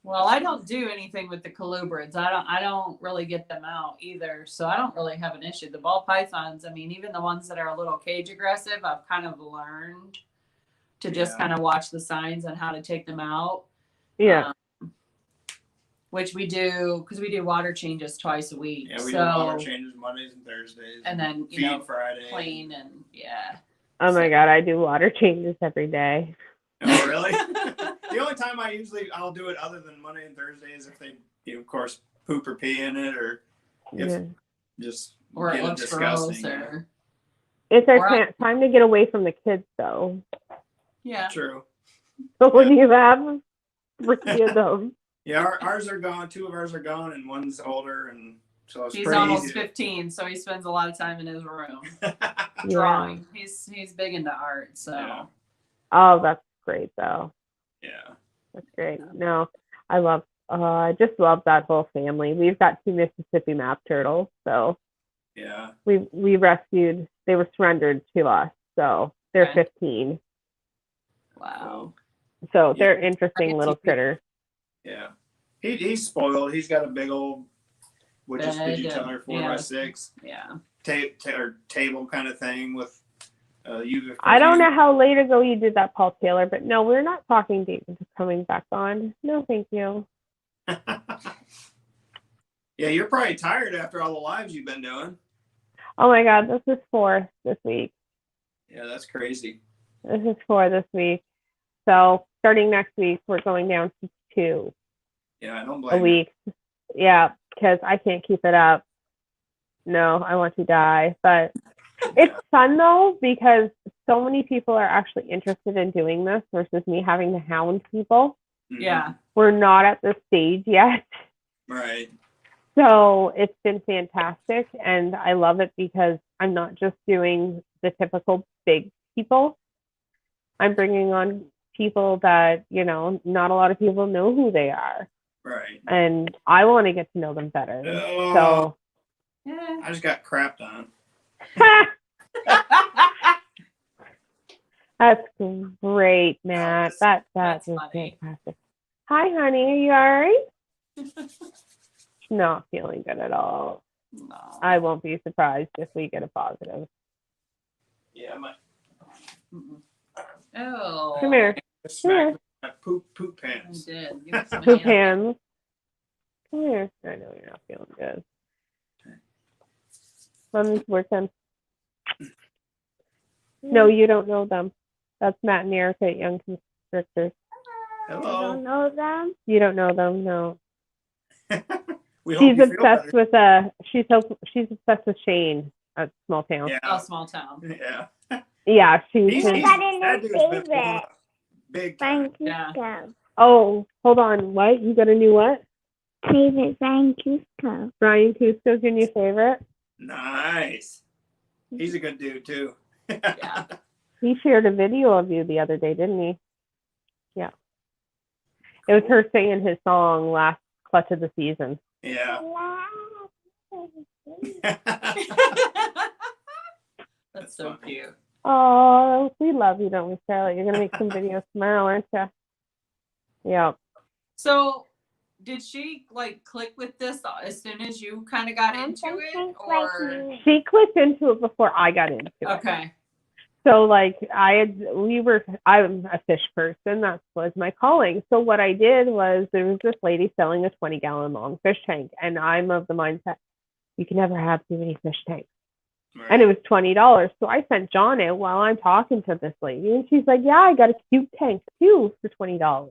Well, I don't do anything with the colubrids. I don't really get them out either. So I don't really have an issue. The ball pythons, I mean, even the ones that are a little cage aggressive, I've kind of learned to just kind of watch the signs on how to take them out. Yeah. Which we do, because we do water changes twice a week. Yeah, we do water changes Mondays and Thursdays. And then, feed Friday. Clean and Oh my God, I do water changes every day. Oh, really? The only time I'll do it other than Monday and Thursday is if they, of course, poop or pee in it, or if just or it get looks disgusting. gross. Or... It's our time to get away from the kids, though. Yeah. True. So when you have 3 of them. Yeah, ours are gone. 2 of ours are gone, and one's older, and so it's he's pretty almost easy 15, so he spends a lot of time in his room Yeah. drawing. He's big into art, so. Yeah. Oh, that's great, though. Yeah. That's great. No, I just love that whole family. We've got 2 Mississippi map turtles, so Yeah. we rescued. They were surrendered to us, so they're Okay. 15. Wow. So they're interesting little critters. Yeah. He's spoiled. He's got a big old, did you tell her, 4x6 table kind of thing with I don't know how late ago you did that, Paul Taylor, but no, we're not talking David coming back on. No, thank you. Yeah, you're probably tired after all the lives you've been doing. Oh my God, this is 4 this week. Yeah, that's crazy. This is 4 this week. So starting next week, we're going down to 2 Yeah, I don't blame a week. Yeah, because I can't keep it up. No, I want to die. But it's fun though, because so many people are actually interested in doing this versus me having to hound people. Mm-hmm. Yeah. We're not at the stage yet. Right. So it's been fantastic. And I love it because I'm not just doing the typical big people. I'm bringing on people that, not a lot of people know who they are. Right. And I want to get to know them better. So Yeah. I just got crapped on. That's great, Matt. That's is funny. fantastic. Hi, honey. Are you all right? Not feeling good at all. No. I won't be surprised if we get a positive. Yeah, Oh. Come here. Smack my poop I pants. did. Give me some Poop hands. hands. Come here. I know you're not feeling good. Mommy's working. No, you don't know them. That's Matt and Erica at Young Constrictors. Hello. know them. You don't know them, no. We hope She's you feel obsessed better. with she's obsessed with Shane at Small Town. Yeah. Oh, small town. Yeah. Yeah, she's That dude's been blowing up big time. Francisco. Oh, hold on. What? You got a new what? Favorite Francisco. Brian Cusco's your new favorite? Nice. He's a good dude too. Yeah. He shared a video of you the other day, didn't he? Yeah. It was her singing his song last clutch of the season. Yeah. That's so funny. cute. Oh, we love you, don't we, Charlotte? You're gonna make some videos tomorrow, aren't you? Yeah. So, did she click with this as soon as you kind of got into it, or She clicked into it before I got into it. okay? So I'm a fish person. That was my calling. So what I did was there was this lady selling a 20-gallon long fish tank. And I'm of the mindset, you can never have too many fish tanks. Right. And it was $20. So I sent John it while I'm talking to this lady. And she's like, yeah, I got a cute tank too for $20.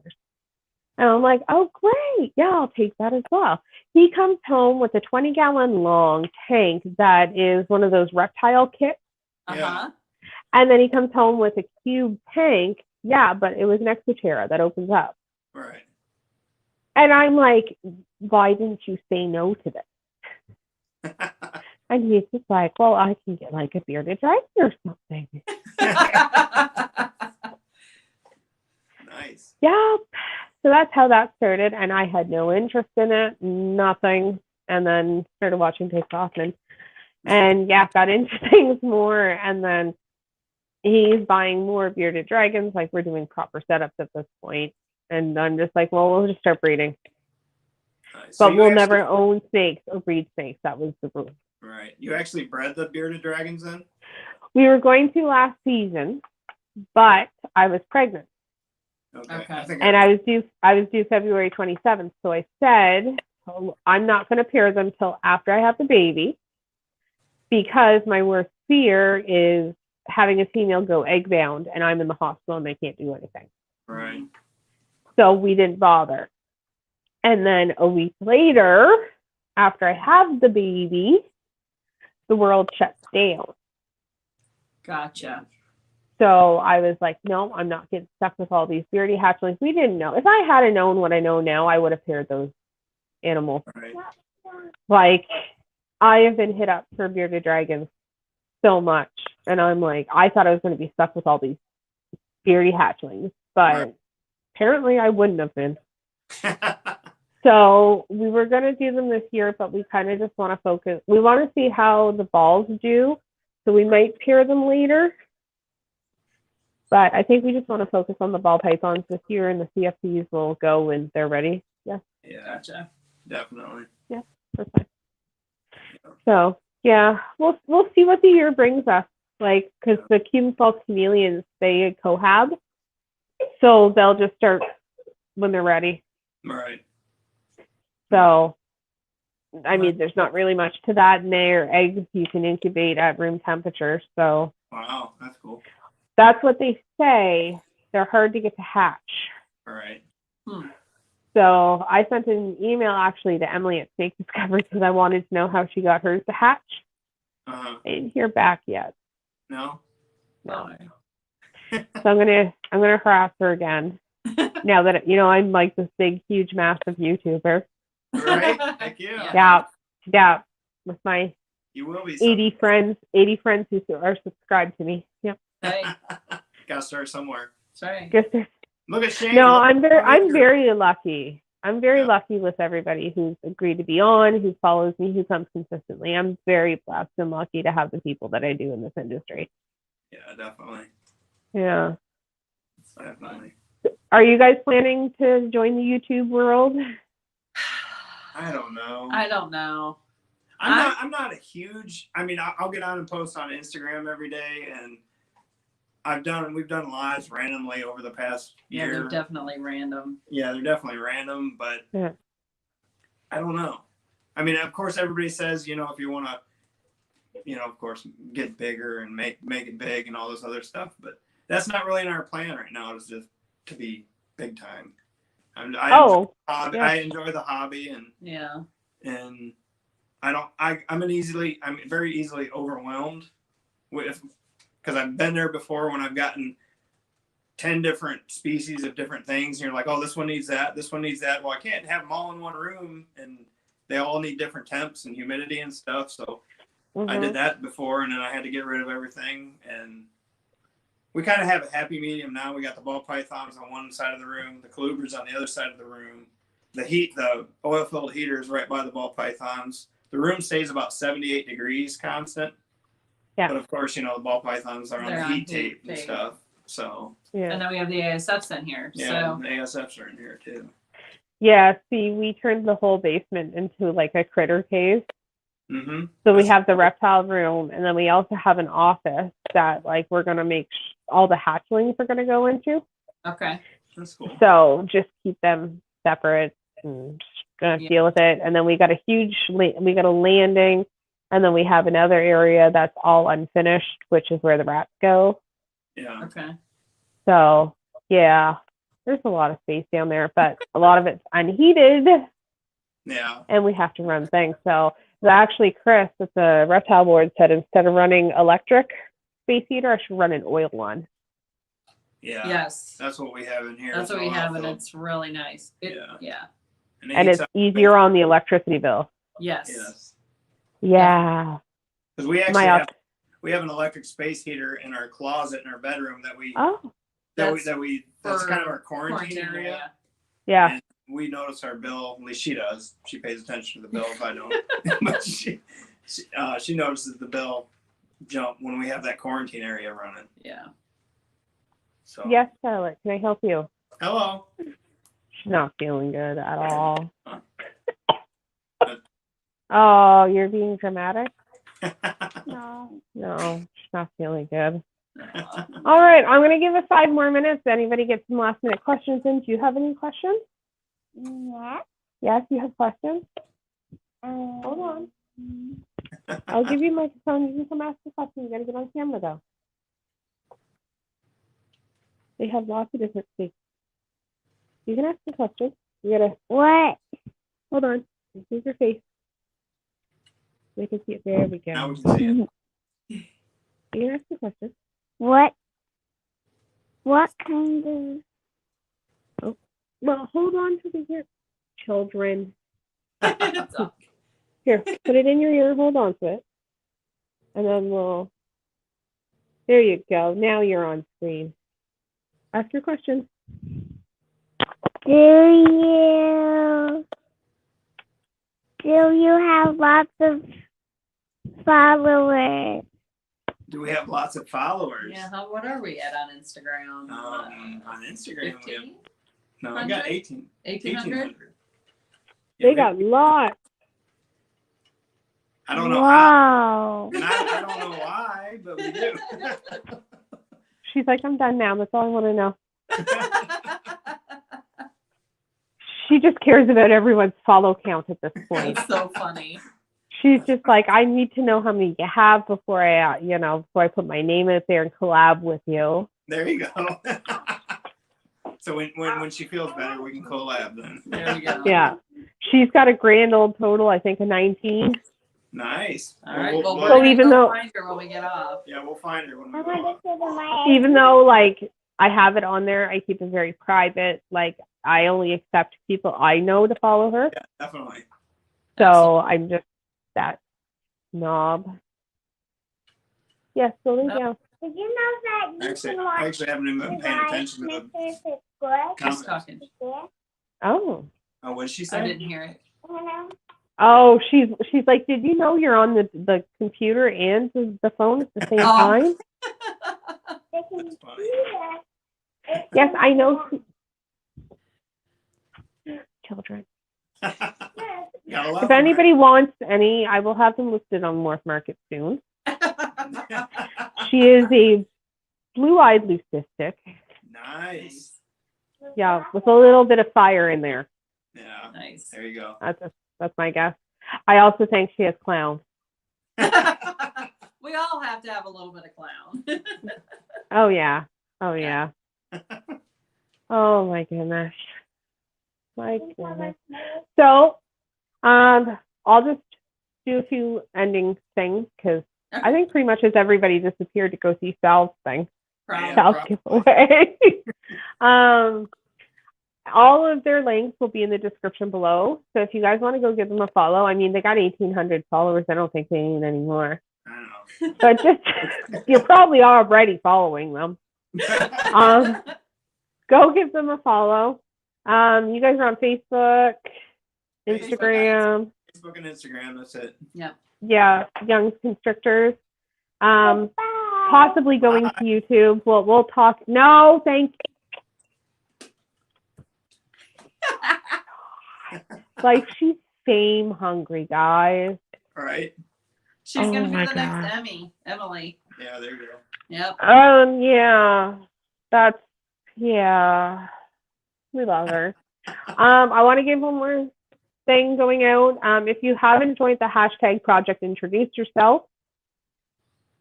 And I'm like, oh, great. Yeah, I'll take that as well. He comes home with a 20-gallon long tank that is one of those reptile kits. Uh-huh. And then he comes home with a cube tank. Yeah, but it was an Exoterra that opens up. Right. And I'm like, why didn't you say no to this? And he's just like, well, I can get like a bearded dragon or something. Nice. Yeah. So that's how that started. And I had no interest in it, nothing. And then started watching Dave Kaufman. And yeah, got into things more. And then he's buying more bearded dragons. Like we're doing proper setups at this point. And I'm just like, well, we'll just start breeding. Nice. So But you we'll actually- never own snakes or breed snakes. That was the rule. Right. You actually bred the bearded dragons then? We were going to last season, but I was pregnant. Okay. Okay. And I was due February 27th. So I said, oh, I'm not going to pair them till after I have the baby because my worst fear is having a female go egg bound and I'm in the hospital and they can't do anything. Right. So we didn't bother. And then a week later, after I have the baby, the world shuts down. Gotcha. So I was like, no, I'm not getting stuck with all these beardy hatchlings. We didn't know. If I had known what I know now, I would have paired those animals. Right. Like, I have been hit up for bearded dragons so much. And I'm like, I thought I was going to be stuck with all these beardy hatchlings. But Right. apparently I wouldn't have been. So we were going to do them this year, but we kind of just want to focus. We want to see how the balls do. So we might pair them later. But I think we just want to focus on the ball pythons this year, and the CFPs will go when they're ready. Yeah, Yeah, Gotcha. definitely. that's fine. So yeah, we'll see what the year brings us. Like, because the Cuban Falls chameleons, they cohab, so they'll just start when they're ready. Right. So, I mean, there's not really much to that. And their eggs you can incubate at room temperature. So Wow, that's cool. that's what they say. They're hard to get to hatch. All right. So I sent an email actually to Emily at Snake Discovery because I wanted to know how she got hers to hatch. Uh-huh. I didn't hear back yet. No? No. So I'm gonna harass her again. Now that I'm like this big, huge, massive YouTuber. Right? Heck yeah. Yeah. With my You will be. 80 friends who are subscribed to me. Yep. Hey, Gotta start somewhere. that's right. Just there. Look at Shane. No, Look- I'm look at your- very lucky. I'm very Yeah. lucky with everybody who's agreed to be on, who follows me, who comes consistently. I'm very blessed and lucky to have the people that I do in this industry. Yeah, definitely. Yeah. Definitely. Are you guys planning to join the YouTube world? I don't know. I don't know. I'm not a huge. I mean, I'll get on and post on Instagram every day, and we've done lives randomly over the past Yeah, year. they're definitely random. Yeah, they're definitely random, but Yeah. I don't know. I mean, of course, everybody says, if you want to, of course, get bigger and make it big and all this other stuff, but that's not really in our plan right now. It's just to be big time. I enjoy the hobby, and Yeah. I'm very easily overwhelmed because I've been there before when I've gotten 10 different species of different things. And you're like, oh, this one needs that. This one needs that. Well, I can't have them all in one room, and they all need different temps and humidity and stuff. So I did that before, and then I had to get rid of everything. And we kind of have a happy medium now. We got the ball pythons on one side of the room, the colubers on the other side of the room. The oil-filled heaters right by the ball pythons. The room stays about 78 degrees constant. Yeah. But of course, the ball pythons are on the heat tape and stuff. So. Yeah. And then we have the ASFs in here. Yeah, So. the ASFs are in here too. Yeah, see, we turned the whole basement into like a critter cave. Mm-hmm. So we have the reptile room, and then we also have an office that like we're gonna make all the hatchlings are gonna go into. Okay. That's cool. So just keep them separate and just gonna deal with it. And then we got a landing And then we have another area that's all unfinished, which is where the rats go. Yeah. Okay. So, yeah, there's a lot of space down there, but a lot of it's unheated, Yeah. and we have to run things. So, actually, Chris at the reptile board said instead of running electric space heater, I should run an oil one. Yeah. Yes. That's what we have in here. That's is what we an oil have, and filled. it's really nice. Yeah. Yeah. And it's easier on the electricity bill. Yes. Yes. Yeah. Because we actually have an electric space heater in our closet in our bedroom that we that's kind of our quarantine area. Yeah. And we notice our bill. At least she does. She pays attention to the bill if I don't. But she notices the bill jump when we have that quarantine area running. Yeah. So. Yes, Charlotte. Can I help you? Hello. She's not feeling good at all. Huh. Oh, you're being dramatic? No. No, she's not feeling good. All right, I'm going to give it 5 more minutes. Anybody get some last minute questions in? Do you have any questions? Yeah. Yes, you have questions? Hold on. I'll give you my phone. You can come ask the question. You got to get on camera, though. They have lots of different things. You can ask the question. You got to... What? Hold on. Here's your face. They can see it. There we Now go. we can see it. You can ask the question. What kind of... Well, hold on to the ear. Children. It's all- Here, put it in your ear. Hold on to it. And then we'll... There you go. Now you're on screen. Ask your question. Do you have lots of followers? Do we have lots of followers? Yeah. What are we at on Instagram? On Instagram, we have, 15? no, I got 18. 1,800? They got lots. I don't know how. Wow. And I don't know why, but we do. She's like, I'm done now. That's all I want to know. She just cares about everyone's follow count at this point. That's so funny. She's just like, I need to know how many you have before I put my name out there and collab with you. There you go. So when she feels better, we can collab then. There we go. Yeah. She's got a grand old total, I think, of 19. Nice. All right. Well, We'll we're gonna even go though- find her when we get off. yeah, we'll find her when we I go want off. to sit in my Even though, like, I have it on there, I keep it very private. Like, I only accept people I know to follow her. Yeah, definitely. So I'm just that snob. Yes, go lay down. Did you know that you Actually, can I watch actually haven't even been paying attention to the if it's good? Just comments. talking. Oh. Oh, what did she I say? didn't hear it. Oh, she's like, did you know you're on the computer and the phone at the same time? They can That's funny. see it. Yes, I know. Children. Gotta love If them, anybody wants any, I will have them listed on Morph Market soon. right? She is a blue-eyed leucistic. Nice. Yeah, with a little bit of fire in there. Yeah. Nice. There you go. That's my guess. I also think she has clown. We all have to have a little bit of clown. Oh yeah. Oh yeah. Oh my goodness. My goodness. So, I'll just do a few ending things because I think pretty much as everybody disappeared to go see Sal's thing. Proud. Sal's giveaway. All of their links will be in the description below. So if you guys want to go give them a follow, I mean, they got 1,800 followers. I don't think they need any more. I don't know. But just, you're probably already following them. Go give them a follow. You guys are on Facebook, Instagram. Facebook and Instagram, that's it. Yeah, Young Constrictors. Bye. Possibly going to YouTube. We'll talk. No, thank you. Like, she's fame hungry, guys. All right. She's gonna be my the next God. Emily. Yeah, there you go. Yep. Yeah. Yeah. We love her. I want to give one more thing going out. If you haven't joined the hashtag Project Introduce Yourself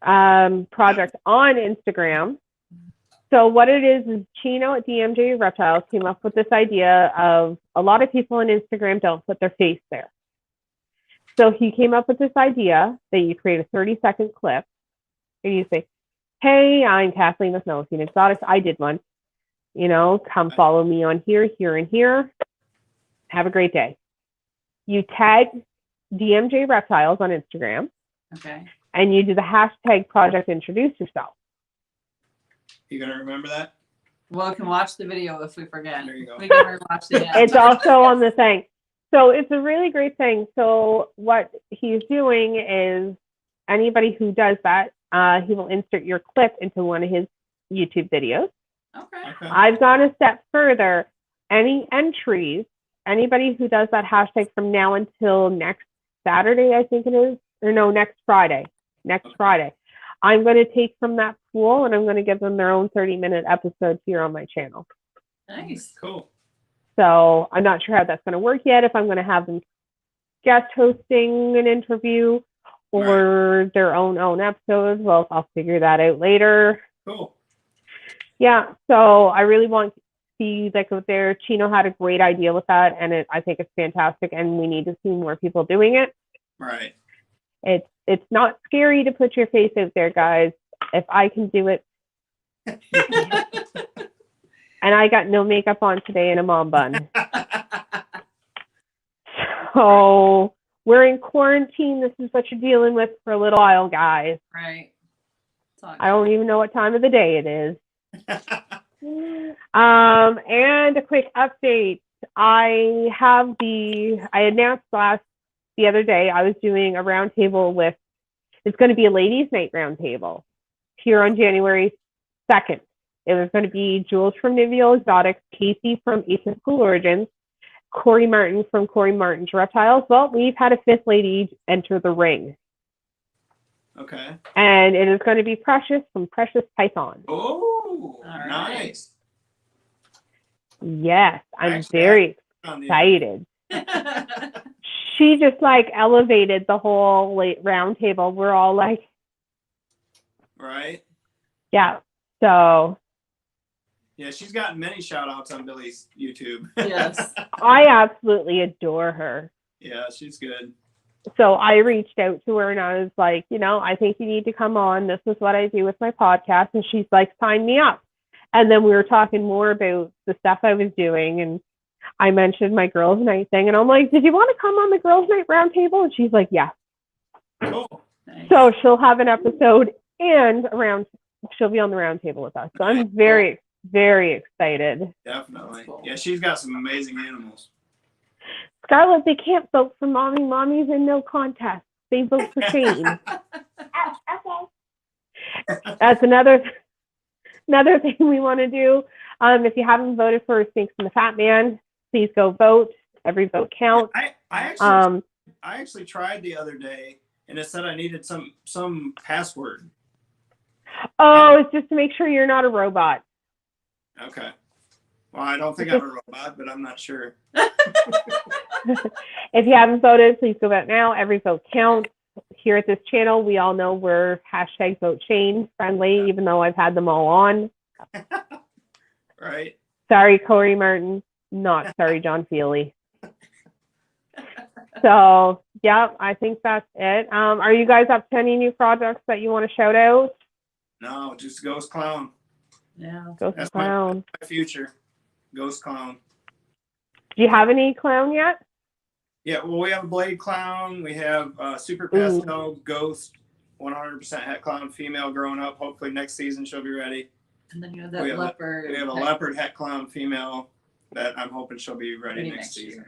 project on Instagram. So what it is Chino at DMJ Reptiles came up with this idea of a lot of people on Instagram don't put their face there. So he came up with this idea that you create a 30-second clip and you say, hey, I'm Kathleen with Melody Exotics. I did one. You know, come follow me on here, here, and here. Have a great day. You tag DMJ Reptiles on Instagram. Okay. And you do the hashtag Project Introduce Yourself. You gonna remember that? Well, we can watch the video if we forget. There you go. We can rewatch the end. It's also on the thing. So it's a really great thing. So what he's doing is anybody who does that, he will insert your clip into one of his YouTube videos. Okay. I've gone a step further. Any entries, anybody who does that hashtag from now until next Saturday, I think it is, or no, next Friday. I'm going to take from that pool and I'm going to give them their own 30-minute episodes here on my channel. Nice. Cool. So I'm not sure how that's going to work yet, if I'm going to have them guest hosting an interview or their own episodes. Well, I'll figure that out later. Cool. Yeah, so I really want to see like out there. Chino had a great idea with that, and I think it's fantastic, and we need to see more people doing it. Right. It's not scary to put your face out there, guys. If I can do it. And I got no makeup on today and a mom bun. So we're in quarantine. This is what you're dealing with for a little while, guys. Right. I don't even know what time of the day it is. And a quick update. I announced the other day I was doing a roundtable with, it's going to be a ladies' night roundtable here on January 2nd. It was going to be Jules from Nivio Exotics, Casey from Atypical Origins, Corey Martin from Corey Martin's Reptiles. Well, we've had a fifth lady enter the ring. Okay. And it is going to be Precious from Precious Python. Oh, right. Nice. Yes, I'm Actually, very excited. She just like elevated the whole round table. We're all like, Right. yeah. So Yeah, she's gotten many shout outs on Billy's YouTube. Yes. I absolutely adore her. Yeah, she's good. So I reached out to her and I was like, you know, I think you need to come on. This is what I do with my podcast. And she's like, sign me up. And then we were talking more about the stuff I was doing. And I mentioned my girls' night thing. And I'm like, did you want to come on the girls' night roundtable? And she's like, yeah. Cool. Nice. So she'll have an episode and she'll be on the roundtable with us. So I'm very, very excited. Definitely. Cool. Yeah, she's got some amazing animals. Scarlett, they can't vote for mommy. Mommy's in no contest. They vote for Shane. That's another thing we want to do. If you haven't voted for Snakes and the Fat Man, please go vote. Every vote counts. I actually tried the other day, and it said I needed some password. Oh, it's just to make sure you're not a robot. Okay. Well, I don't think I'm a robot, but I'm not sure. If you haven't voted, please go vote now. Every vote counts. Here at this channel, we all know we're hashtag vote Shane friendly, even though I've had them all on. Right. Sorry, Corey Martin. Not sorry, John Feely. So, yeah, I think that's it. Are you guys up to any new projects that you want to shout out? No, just Ghost Clown. Yeah. Ghost That's Clown. my future. Ghost Clown. Do you have any clown yet? Yeah, well, we have a Blade Clown. We have Super Pastel Ghost, 100% Het Clown female growing up. Hopefully next season she'll be ready. And then you have that leopard. We have a leopard Het Clown female that I'm hoping she'll be ready next season.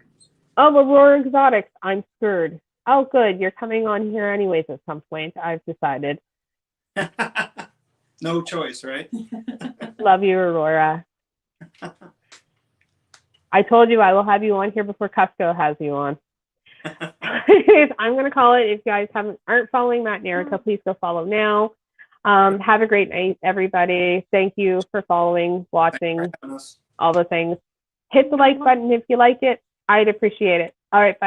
Oh, Aurora Exotics. I'm scared. Oh, good. You're coming on here anyways at some point. I've decided. No choice, right? Love you, Aurora. I told you I will have you on here before Cusco has you on. I'm going to call it. If you guys aren't following Matt and Erica, please go follow now. Have a great night, everybody. Thank you for following, watching, all the things. Hit the like button if you like it. I'd appreciate it. All right, bye.